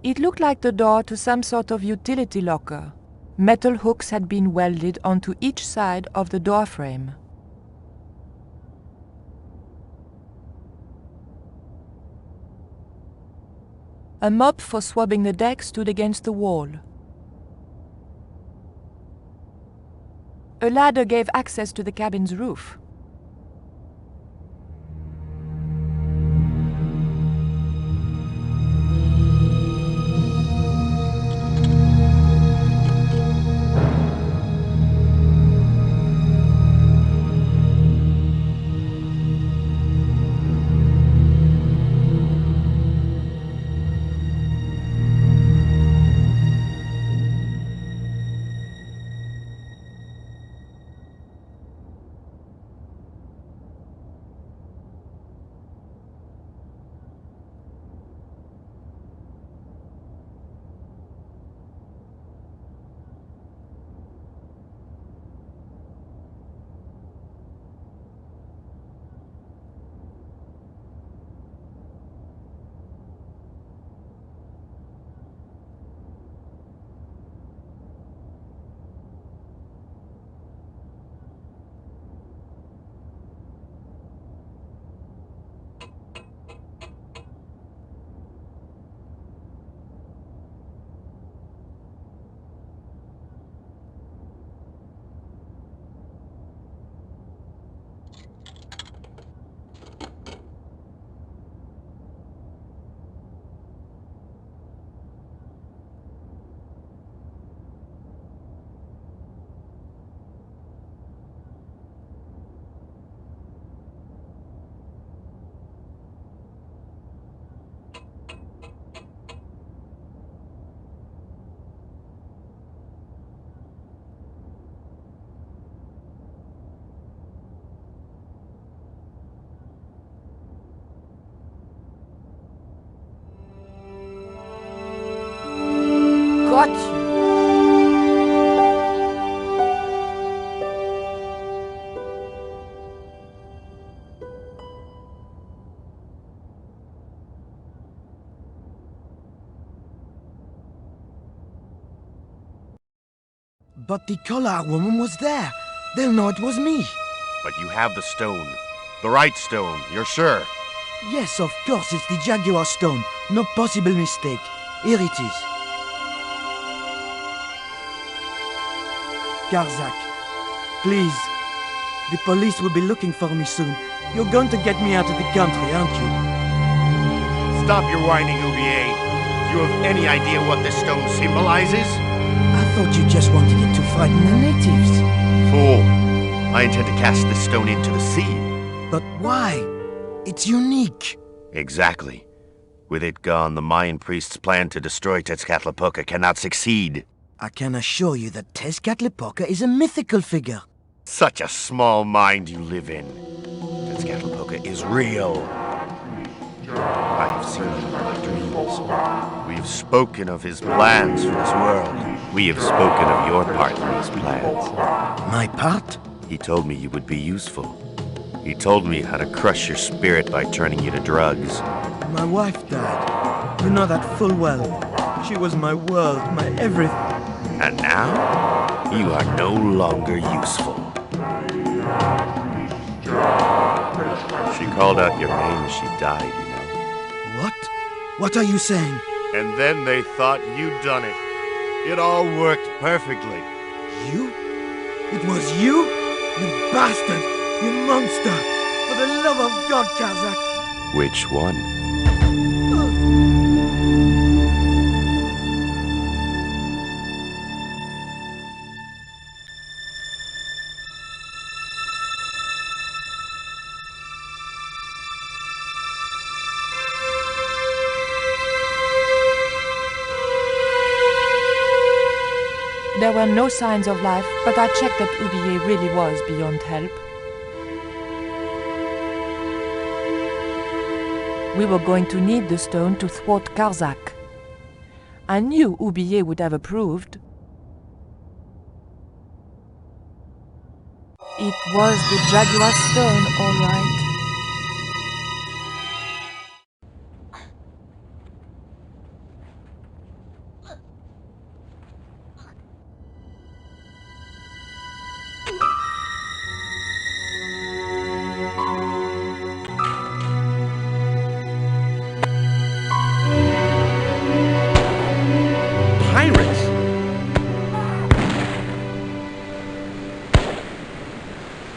It looked like the door to some sort of utility locker. Metal hooks had been welded onto each side of the door frame. A mop for swabbing the deck stood against the wall. A ladder gave access to the cabin's roof. got you! But the collar woman was there. They'll know it was me. But you have the stone. The right stone, you're sure? Yes, of course, it's the Jaguar stone. No possible mistake. Here it is. Karzak, please. The police will be looking for me soon. You're going to get me out of the country, aren't you? Stop your whining, Ubier. Do you have any idea what this stone symbolizes? I thought you just wanted it to frighten the natives. Fool. I intend to cast this stone into the sea. But why? It's unique. Exactly. With it gone, the Mayan priest's plan to destroy Tezcatlipoca cannot succeed. I can assure you that Tezcatlipoca is a mythical figure. Such a small mind you live in. Tezcatlipoca is real. I have seen him in my dreams. We've spoken of his plans for this world. We have spoken of your part in these plans. My part? He told me you would be useful. He told me how to crush your spirit by turning you to drugs. My wife died. You know that full well. She was my world, my everything. And now, you are no longer useful. She called out your name as she died, you know. What? What are you saying? And then they thought you'd done it. It all worked perfectly. You? It was you? You bastard! You monster! For the love of God, Karzak! Which one? There were no signs of life, but I checked that Ubier really was beyond help. We were going to need the stone to thwart Karzak. I knew Ubier would have approved. It was the Jaguar stone, all right.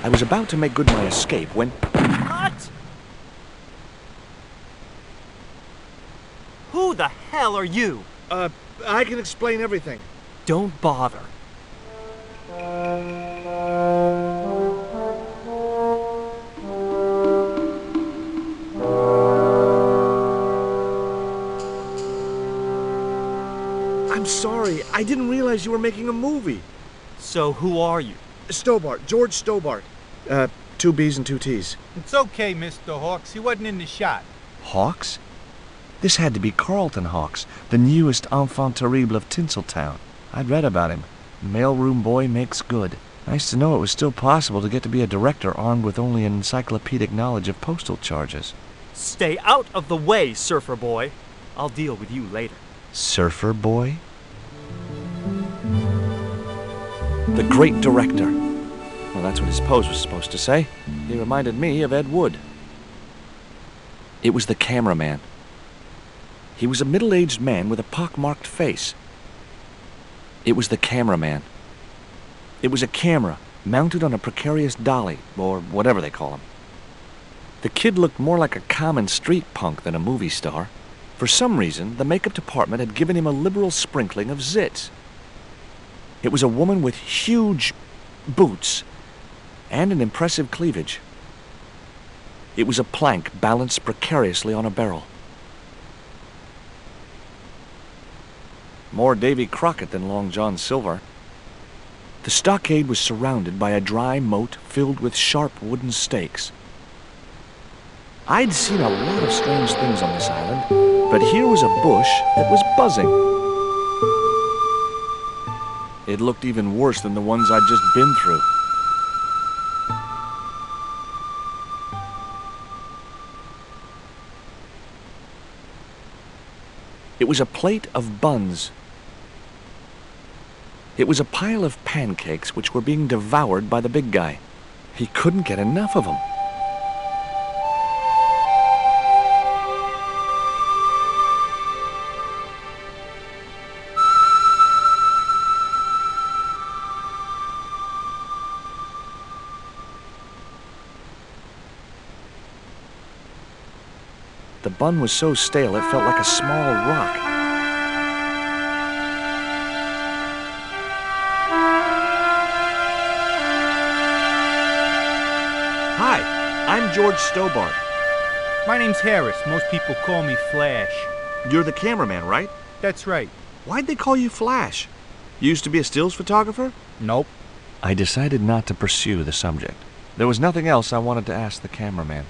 I was about to make good my escape when... What? Who the hell are you? I can explain everything. Don't bother. I'm sorry. I didn't realize you were making a movie. So who are you? Stobart. George Stobart. 2 B's and 2 T's. It's okay, Mr. Hawks. He wasn't in the shot. Hawks? This had to be Carlton Hawks, the newest enfant terrible of Tinseltown. I'd read about him. Mailroom boy makes good. Nice to know it was still possible to get to be a director armed with only an encyclopedic knowledge of postal charges. Stay out of the way, surfer boy. I'll deal with you later. Surfer boy? The great director. Well, that's what his pose was supposed to say. He reminded me of Ed Wood. It was the cameraman. He was a middle-aged man with a pock-marked face. It was the cameraman. It was a camera mounted on a precarious dolly, or whatever they call them. The kid looked more like a common street punk than a movie star. For some reason, the makeup department had given him a liberal sprinkling of zits. It was a woman with huge boots and an impressive cleavage. It was a plank balanced precariously on a barrel. More Davy Crockett than Long John Silver. The stockade was surrounded by a dry moat filled with sharp wooden stakes. I'd seen a lot of strange things on this island, but here was a bush that was buzzing. It looked even worse than the ones I'd just been through. It was a plate of buns. It was a pile of pancakes which were being devoured by the big guy. He couldn't get enough of them. The bun was so stale it felt like a small rock. Hi, I'm George Stobart. My name's Harris. Most people call me Flash. You're the cameraman, right? That's right. Why'd they call you Flash? You used to be a stills photographer? Nope. I decided not to pursue the subject. There was nothing else I wanted to ask the cameraman.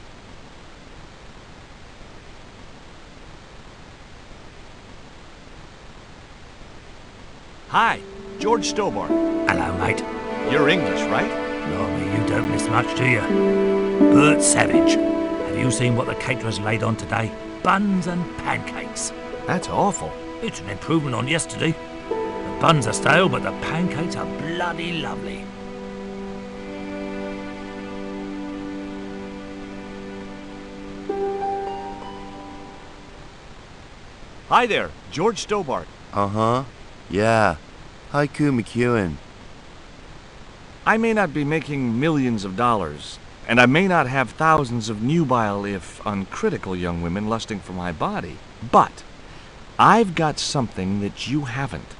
Hi, George Stobart. Hello, mate. You're English, right? Blimey, you don't miss much, do you? Bert Savage. Have you seen what the caterers laid on today? Buns and pancakes. That's awful. It's an improvement on yesterday. The buns are stale, but the pancakes are bloody lovely. Hi there, George Stobart. Uh-huh. Yeah. Haiku McEwen. I may not be making millions of dollars, and I may not have thousands of nubile, if uncritical, young women lusting for my body, but I've got something that you haven't.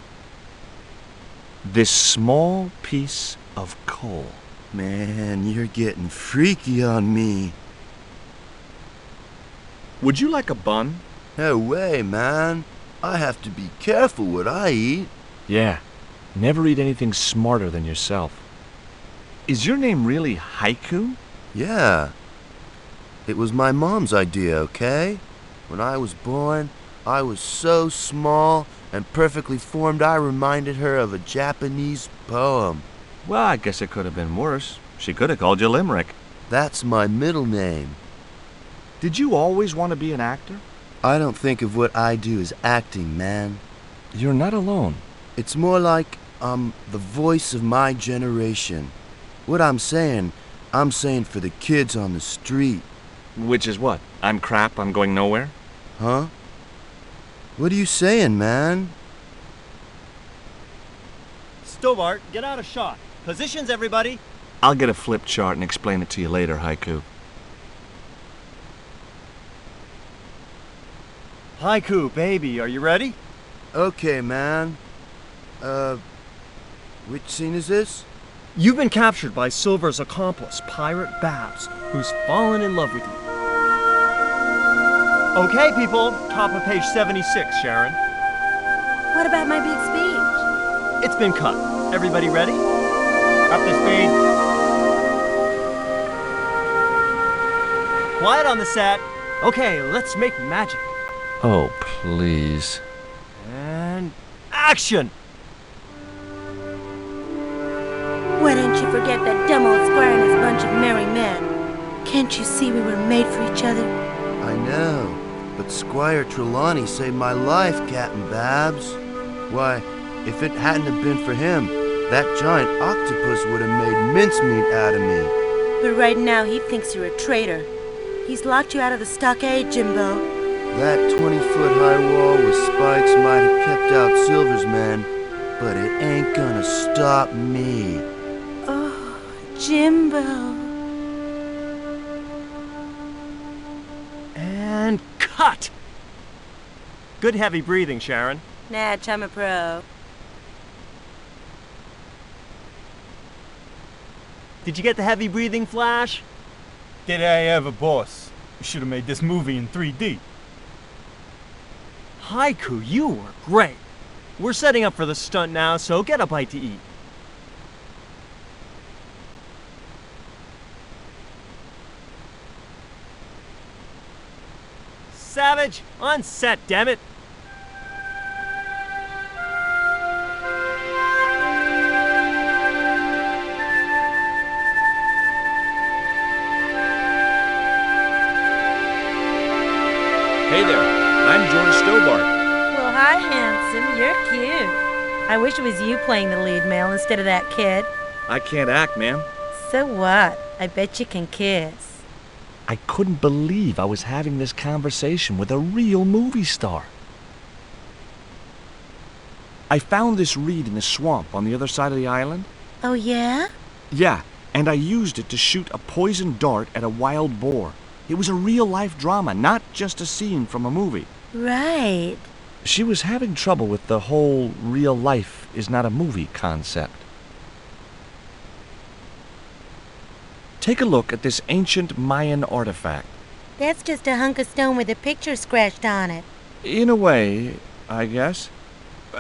This small piece of coal. Man, you're getting freaky on me. Would you like a bun? No way, man. I have to be careful what I eat. Yeah. Never eat anything smarter than yourself. Is your name really Haiku? Yeah. It was my mom's idea, okay? When I was born, I was so small and perfectly formed I reminded her of a Japanese poem. Well, I guess it could have been worse. She could have called you Limerick. That's my middle name. Did you always want to be an actor? I don't think of what I do as acting, man. You're not alone. It's more like I'm the voice of my generation. What I'm saying for the kids on the street. Which is what? I'm crap, I'm going nowhere? Huh? What are you saying, man? Stobart, get out of shot. Positions, everybody. I'll get a flip chart and explain it to you later, Haiku. Haiku, baby, are you ready? Okay, man. Which scene is this? You've been captured by Silver's accomplice, Pirate Babs, who's fallen in love with you. Okay, people, top of page 76, Sharon. What about my big speech? It's been cut. Everybody ready? Up to speed. Quiet on the set. Okay, let's make magic. Oh, please. And action! Why don't you forget that dumb old squire and his bunch of merry men? Can't you see we were made for each other? I know, but Squire Trelawney saved my life, Captain Babs. Why, if it hadn't have been for him, that giant octopus would have made mincemeat out of me. But right now he thinks you're a traitor. He's locked you out of the stockade, Jimbo. That 20-foot high wall with spikes might have kept out Silver's men, but it ain't gonna stop me. Oh, Jimbo. And cut! Good heavy breathing, Sharon. Natch, I'm a pro. Did you get the heavy breathing, Flash? Did I ever, boss? We should have made this movie in 3D. Haiku, you were great. We're setting up for the stunt now, so get a bite to eat. Savage, on set, dammit. Hey there, I'm George Stobart. Well, hi, handsome. You're cute. I wish it was you playing the lead male instead of that kid. I can't act, ma'am. So what? I bet you can kiss. I couldn't believe I was having this conversation with a real movie star. I found this reed in the swamp on the other side of the island. Oh, yeah? Yeah, and I used it to shoot a poisoned dart at a wild boar. It was a real-life drama, not just a scene from a movie. Right. She was having trouble with the whole real life is not a movie concept. Take a look at this ancient Mayan artifact. That's just a hunk of stone with a picture scratched on it. In a way, I guess.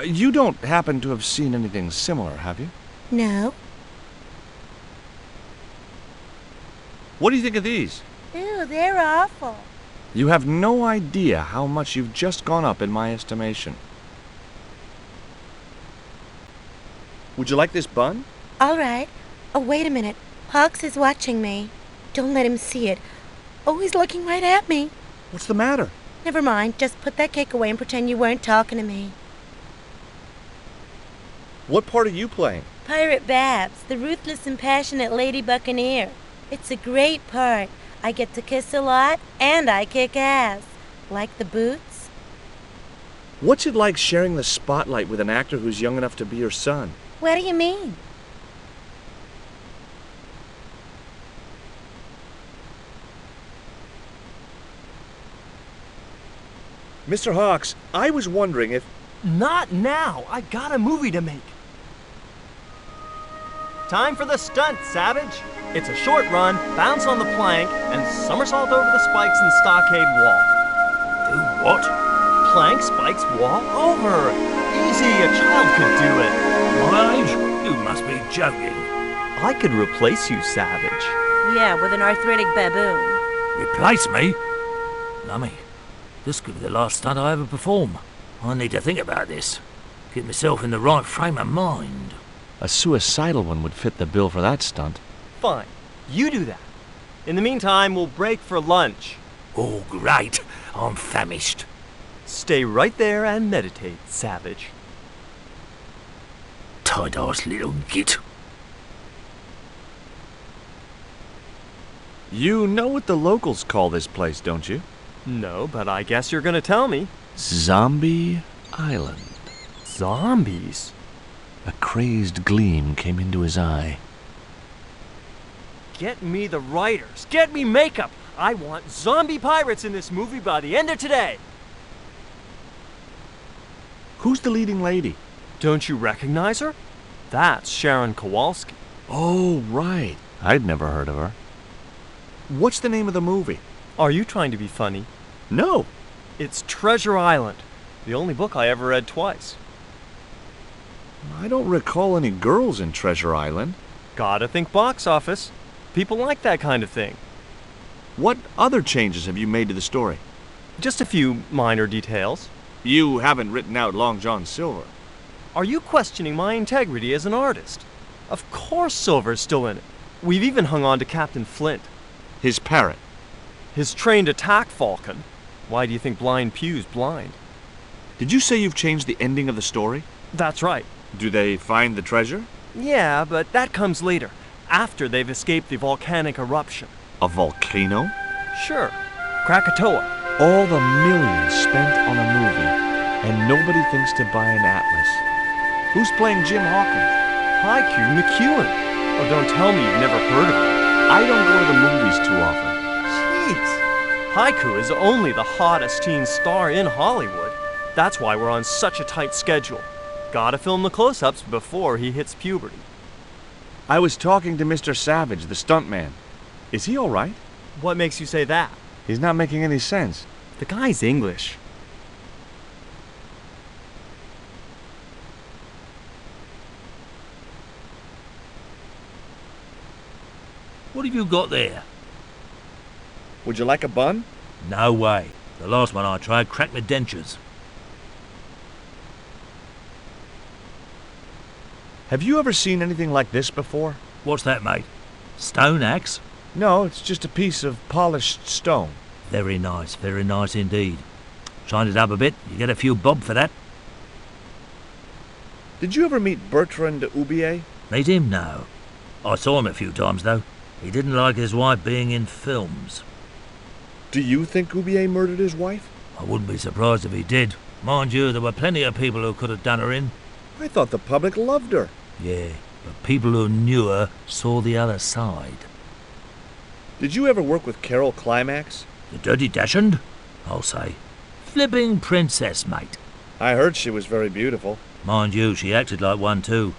You don't happen to have seen anything similar, have you? No. What do you think of these? Ew, they're awful. You have no idea how much you've just gone up in my estimation. Would you like this bun? All right. Oh, wait a minute. Hawks is watching me. Don't let him see it. Oh, he's looking right at me. What's the matter? Never mind. Just put that cake away and pretend you weren't talking to me. What part are you playing? Pirate Babs, the ruthless and passionate lady buccaneer. It's a great part. I get to kiss a lot, and I kick ass. Like the boots? What's it like sharing the spotlight with an actor who's young enough to be your son? What do you mean? Mr. Hawks, I was wondering if... Not now! I got a movie to make. Time for the stunt, Savage. It's a short run, bounce on the plank, and somersault over the spikes and stockade wall. Do what? Plank, spikes, wall, over. Easy, a child could do it. My age? You must be joking. I could replace you, Savage. Yeah, with an arthritic baboon. Replace me? Lummy, this could be the last stunt I ever perform. I need to think about this. Get myself in the right frame of mind. A suicidal one would fit the bill for that stunt. Fine, you do that. In the meantime, we'll break for lunch. Oh, great. I'm famished. Stay right there and meditate, Savage. Tight-ass little git. You know what the locals call this place, don't you? No, but I guess you're gonna tell me. Zombie Island. Zombies? A crazed gleam came into his eye. Get me the writers. Get me makeup. I want zombie pirates in this movie by the end of today. Who's the leading lady? Don't you recognize her? That's Sharon Kowalski. Oh, right. I'd never heard of her. What's the name of the movie? Are you trying to be funny? No. It's Treasure Island, the only book I ever read twice. I don't recall any girls in Treasure Island. Gotta think box office. People like that kind of thing. What other changes have you made to the story? Just a few minor details. You haven't written out Long John Silver. Are you questioning my integrity as an artist? Of course Silver's still in it. We've even hung on to Captain Flint. His parrot. His trained attack falcon. Why do you think Blind Pew's blind? Did you say you've changed the ending of the story? That's right. Do they find the treasure? Yeah, but that comes later, after they've escaped the volcanic eruption. A volcano? Sure. Krakatoa. All the millions spent on a movie, and nobody thinks to buy an atlas. Who's playing Jim Hawkins? Haiku McEwen. Oh, don't tell me you've never heard of him. I don't go to the movies too often. Jeez. Haiku is only the hottest teen star in Hollywood. That's why we're on such a tight schedule. Gotta film the close-ups before he hits puberty. I was talking to Mr. Savage, the stuntman. Is he all right? What makes you say that? He's not making any sense. The guy's English. What have you got there? Would you like a bun? No way. The last one I tried cracked my dentures. Have you ever seen anything like this before? What's that, mate? Stone axe? No, it's just a piece of polished stone. Very nice indeed. Shine it up a bit, you get a few bob for that. Did you ever meet Bertrand Oubier? Meet him? No. I saw him a few times, though. He didn't like his wife being in films. Do you think Oubier murdered his wife? I wouldn't be surprised if he did. Mind you, there were plenty of people who could have done her in. I thought the public loved her. Yeah, but people who knew her saw the other side. Did you ever work with Carol Climax? The Dirty Dachshund? I'll say. Flipping princess, mate. I heard she was very beautiful. Mind you, she acted like one too.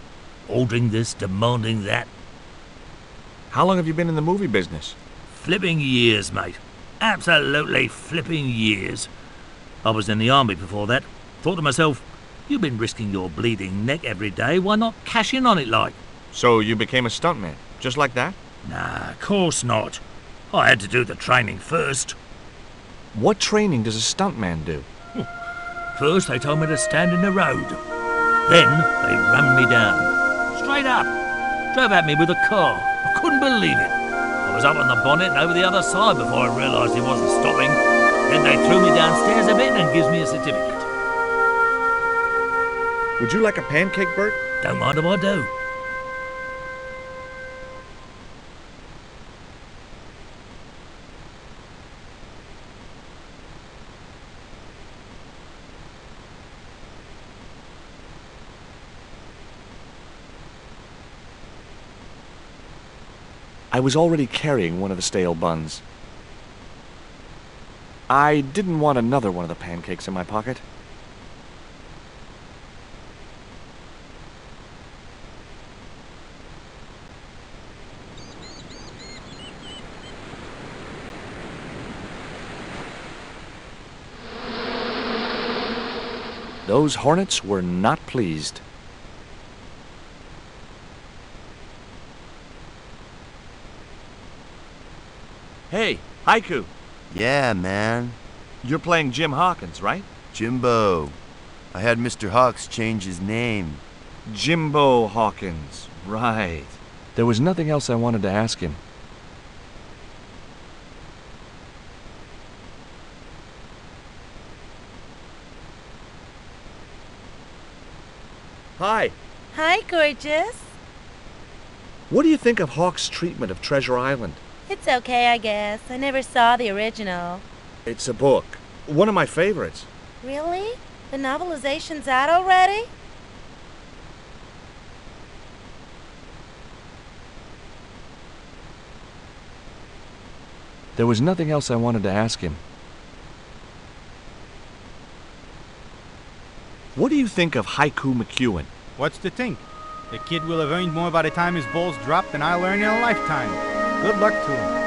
Ordering this, demanding that. How long have you been in the movie business? Flipping years, mate. Absolutely flipping years. I was in the army before that. Thought to myself, you've been risking your bleeding neck every day, why not cash in on it like? So you became a stuntman, just like that? Nah, of course not. I had to do the training first. What training does a stuntman do? First they told me to stand in the road. Then they rammed me down. Straight up. Drove at me with a car. I couldn't believe it. I was up on the bonnet and over the other side before I realised he wasn't stopping. Then they threw me downstairs a bit and gives me a certificate. Would you like a pancake, Bert? Don't mind if I do. I was already carrying one of the stale buns. I didn't want another one of the pancakes in my pocket. Those hornets were not pleased. Hey, Haiku. Yeah, man. You're playing Jim Hawkins, right? Jimbo. I had Mr. Hawks change his name. Jimbo Hawkins, right. There was nothing else I wanted to ask him. Hi. Hi, gorgeous. What do you think of Hawk's treatment of Treasure Island? It's okay, I guess. I never saw the original. It's a book. One of my favorites. Really? The novelization's out already? There was nothing else I wanted to ask him. What do you think of Haiku McEwen? What's to think? The kid will have earned more by the time his balls drop than I'll earn in a lifetime. Good luck to him.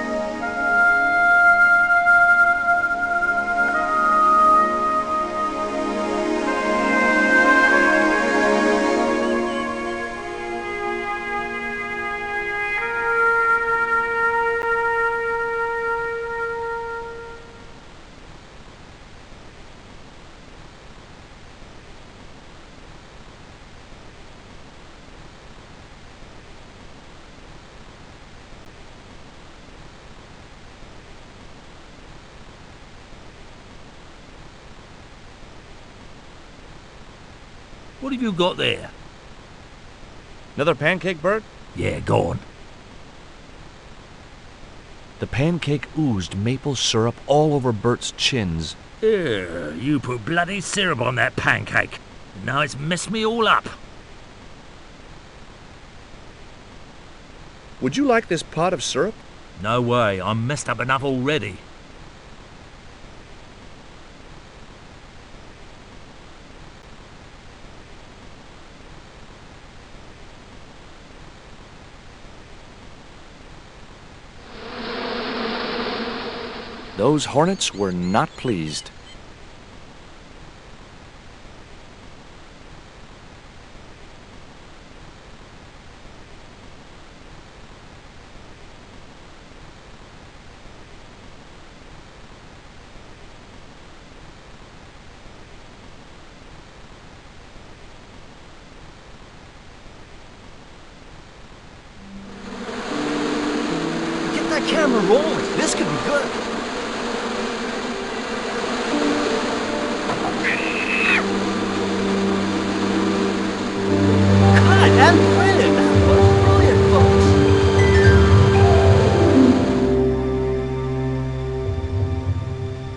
What have you got there? Another pancake, Bert? Yeah, go on. The pancake oozed maple syrup all over Bert's chins. You put bloody syrup on that pancake. Now it's messed me all up. Would you like this pot of syrup? No way, I'm messed up enough already. Those hornets were not pleased. Get that camera rolling. This could be good.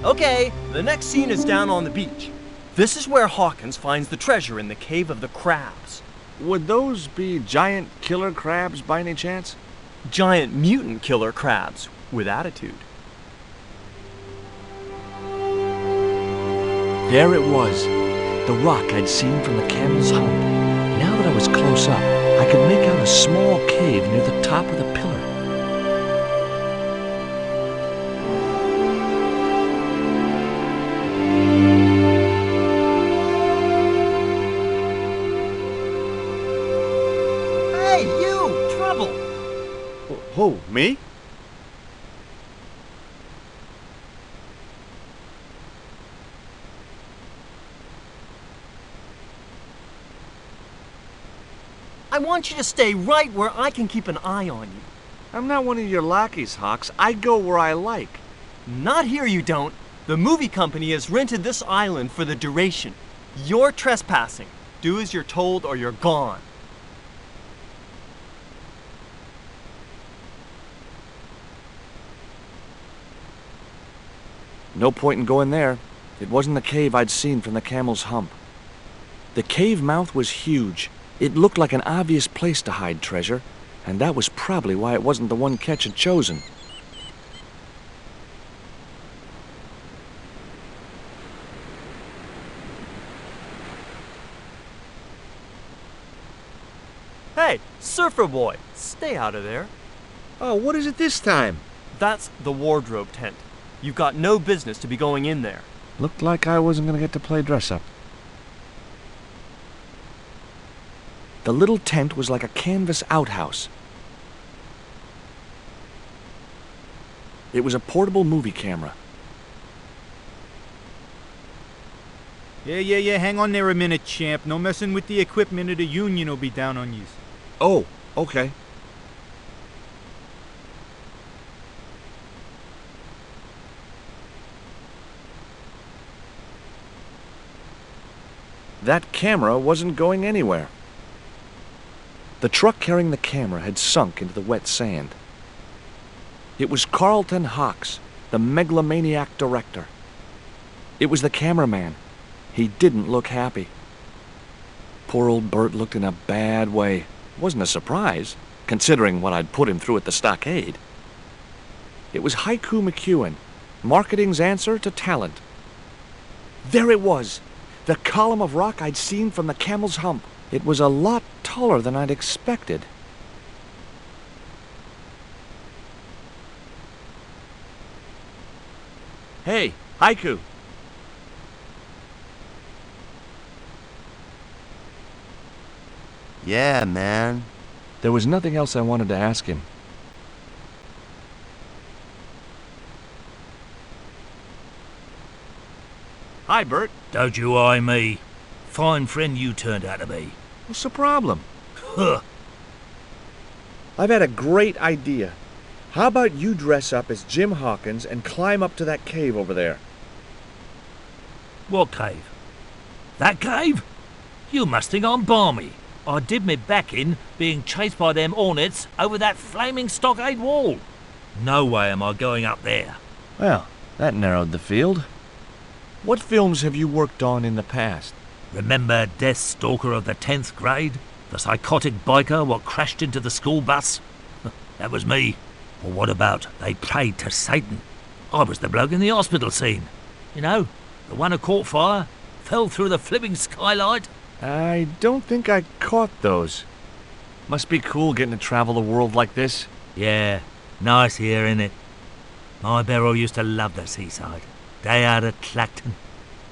Okay, the next scene is down on the beach. This is where Hawkins finds the treasure in the Cave of the Crabs. Would those be giant killer crabs by any chance? Giant mutant killer crabs with attitude. There it was, the rock I'd seen from the Camel's Hump. Now that I was close up, I could make out a small cave near the top of the pillar. Hey, you! Trouble! Who, me? I want you to stay right where I can keep an eye on you. I'm not one of your lackeys, Hawks. I go where I like. Not here, you don't. The movie company has rented this island for the duration. You're trespassing. Do as you're told or you're gone. No point in going there. It wasn't the cave I'd seen from the Camel's Hump. The cave mouth was huge. It looked like an obvious place to hide treasure, and that was probably why it wasn't the one Ketch had chosen. Hey, surfer boy, stay out of there. Oh, what is it this time? That's the wardrobe tent. You've got no business to be going in there. Looked like I wasn't gonna get to play dress-up. The little tent was like a canvas outhouse. It was a portable movie camera. Yeah, hang on there a minute, champ. No messing with the equipment or the union will be down on you. Oh, okay. That camera wasn't going anywhere. The truck carrying the camera had sunk into the wet sand. It was Carlton Hawks, the megalomaniac director. It was the cameraman. He didn't look happy. Poor old Bert looked in a bad way. Wasn't a surprise, considering what I'd put him through at the stockade. It was Haiku McEwen, marketing's answer to talent. There it was, the column of rock I'd seen from the Camel's Hump. It was a lot taller than I'd expected. Hey, Haiku. Yeah, man. There was nothing else I wanted to ask him. Hi, Bert. Don't you eye me. Fine friend you turned out to be. What's the problem? Huh. I've had a great idea. How about you dress up as Jim Hawkins and climb up to that cave over there? What cave? That cave? You must think I'm balmy. I did me back in being chased by them hornets over that flaming stockade wall. No way am I going up there. Well, that narrowed the field. What films have you worked on in the past? Remember Death Stalker of the 10th grade? The psychotic biker what crashed into the school bus? That was me. Or what about They Prayed to Satan? I was the bloke in the hospital scene. You know, the one who caught fire, fell through the flipping skylight. I don't think I caught those. Must be cool getting to travel the world like this. Yeah, nice here, innit? My Beryl used to love the seaside. Day out at Clacton.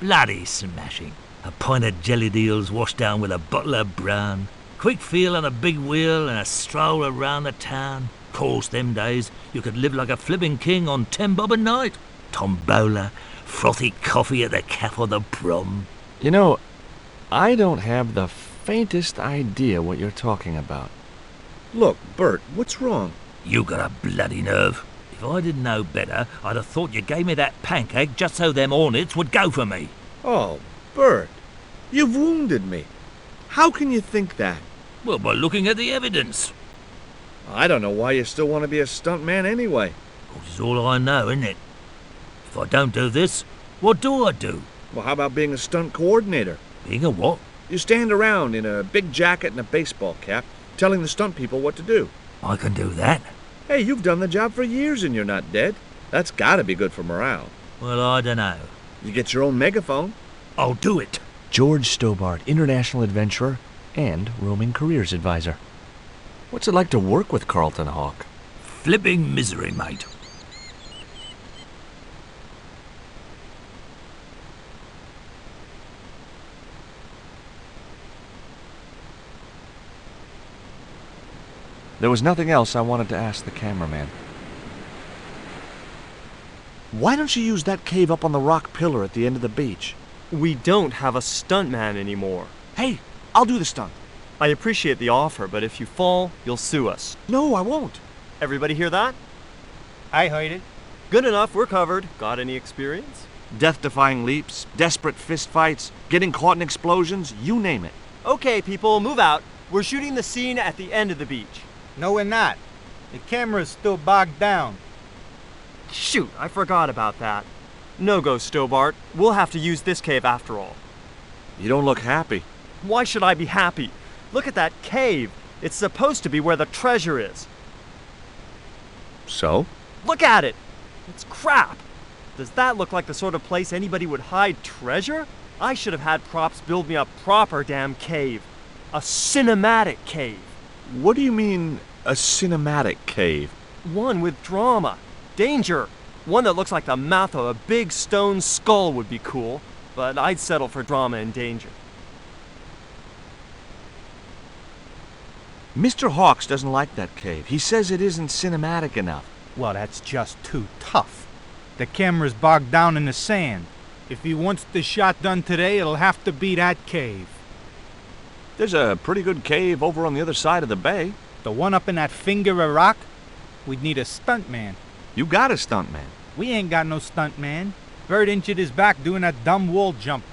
Bloody smashing. A pint of jellied eels washed down with a bottle of brown. Quick feel on a big wheel and a stroll around the town. Course, them days, you could live like a flipping king on 10 bob a night. Tombola, frothy coffee at the cap or the prom. You know, I don't have the faintest idea what you're talking about. Look, Bert, what's wrong? You got a bloody nerve. If I didn't know better, I'd have thought you gave me that pancake just so them hornets would go for me. Oh, Bert, you've wounded me. How can you think that? Well, by looking at the evidence. I don't know why you still want to be a stuntman anyway. Which is all I know, isn't it? If I don't do this, what do I do? Well, how about being a stunt coordinator? Being a what? You stand around in a big jacket and a baseball cap, telling the stunt people what to do. I can do that. Hey, you've done the job for years and you're not dead. That's gotta be good for morale. Well, I dunno. You get your own megaphone. I'll do it. George Stobart, international adventurer and roaming careers advisor. What's it like to work with Carlton Hawk? Flipping misery, mate. There was nothing else I wanted to ask the cameraman. Why don't you use that cave up on the rock pillar at the end of the beach? We don't have a stuntman anymore. Hey, I'll do the stunt. I appreciate the offer, but if you fall, you'll sue us. No, I won't. Everybody hear that? I heard it. Good enough, we're covered. Got any experience? Death-defying leaps, desperate fistfights, getting caught in explosions, you name it. Okay, people, move out. We're shooting the scene at the end of the beach. No, we're not. The camera's still bogged down. Shoot, I forgot about that. No go, Stobart. We'll have to use this cave after all. You don't look happy. Why should I be happy? Look at that cave. It's supposed to be where the treasure is. So? Look at it. It's crap. Does that look like the sort of place anybody would hide treasure? I should have had props build me a proper damn cave. A cinematic cave. What do you mean, a cinematic cave? One with drama. Danger. One that looks like the mouth of a big stone skull would be cool, but I'd settle for drama and danger. Mr. Hawks doesn't like that cave. He says it isn't cinematic enough. Well, that's just too tough. The camera's bogged down in the sand. If he wants the shot done today, it'll have to be that cave. There's a pretty good cave over on the other side of the bay. The one up in that finger of rock? We'd need a stuntman. You got a stuntman. We ain't got no stuntman. Bird injured his back doing that dumb wall jump.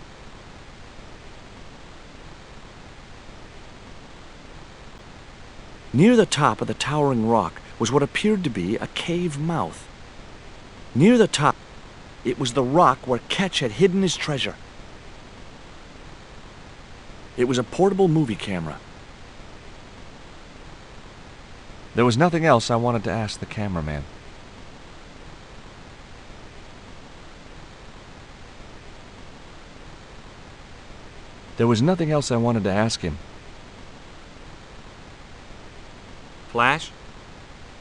Near the top of the towering rock was what appeared to be a cave mouth. Near the top, it was the rock where Ketch had hidden his treasure. It was a portable movie camera. There was nothing else I wanted to ask the cameraman. There was nothing else I wanted to ask him. Flash?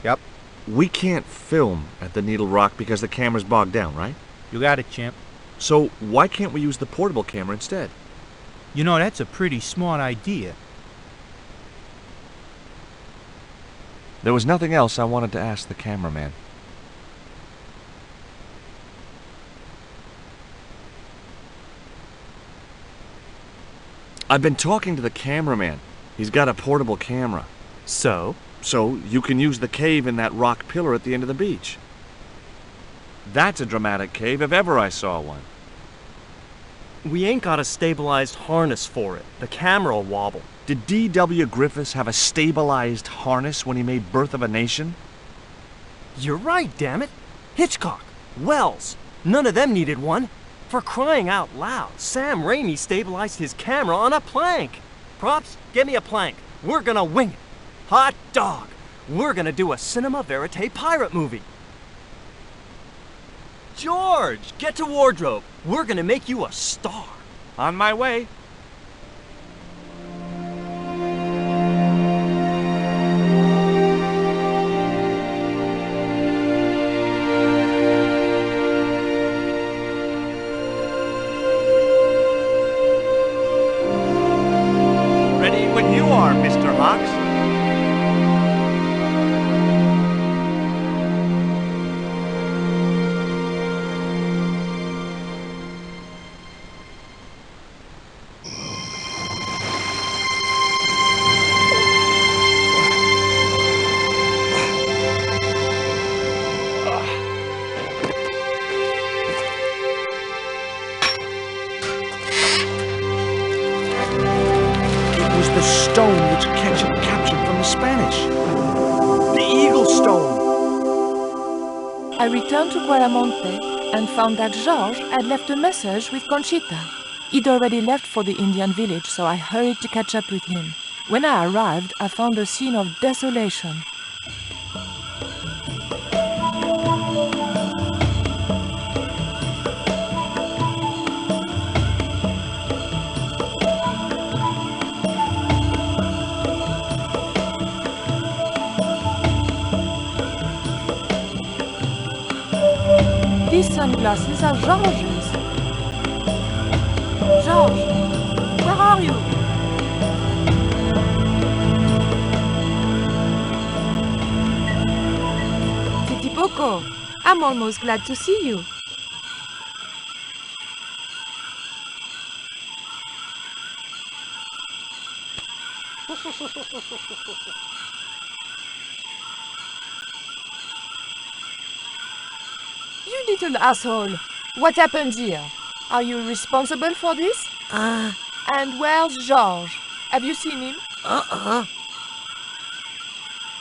Yep. We can't film at the Needle Rock because the camera's bogged down, right? You got it, champ. So why can't we use the portable camera instead? You know, that's a pretty smart idea. There was nothing else I wanted to ask the cameraman. I've been talking to the cameraman. He's got a portable camera. So? So you can use the cave in that rock pillar at the end of the beach. That's a dramatic cave if ever I saw one. We ain't got a stabilized harness for it. The camera'll wobble. Did D.W. Griffiths have a stabilized harness when he made Birth of a Nation? You're right, damn it. Hitchcock, Wells, none of them needed one. For crying out loud, Sam Raimi stabilized his camera on a plank. Props, get me a plank. We're gonna wing it. Hot dog. We're gonna do a cinema verite pirate movie. George, get to wardrobe. We're gonna make you a star. On my way. Ready when you are, Mr. Hawks. The stone which Ketch had captured from the Spanish. The Eagle Stone. I returned to Quaramonte and found that Georges had left a message with Conchita. He'd already left for the Indian village, so I hurried to catch up with him. When I arrived, I found a scene of desolation. These sunglasses are Georges. Georges, where are you? Titi Poco, I'm almost glad to see you. You little asshole! What happened here? Are you responsible for this? And where's Georges? Have you seen him?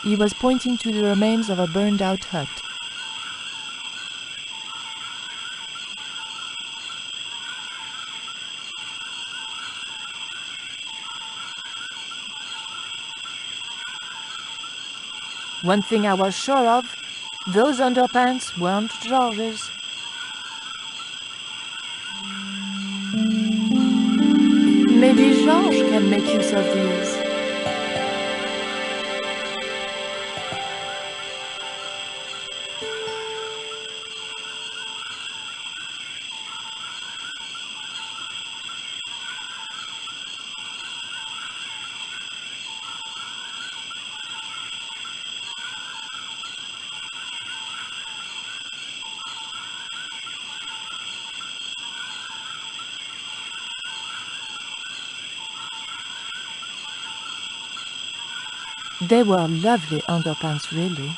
He was pointing to the remains of a burned-out hut. One thing I was sure of, those underpants weren't George's. Maybe Georges can make use of these. They were lovely underpants, really.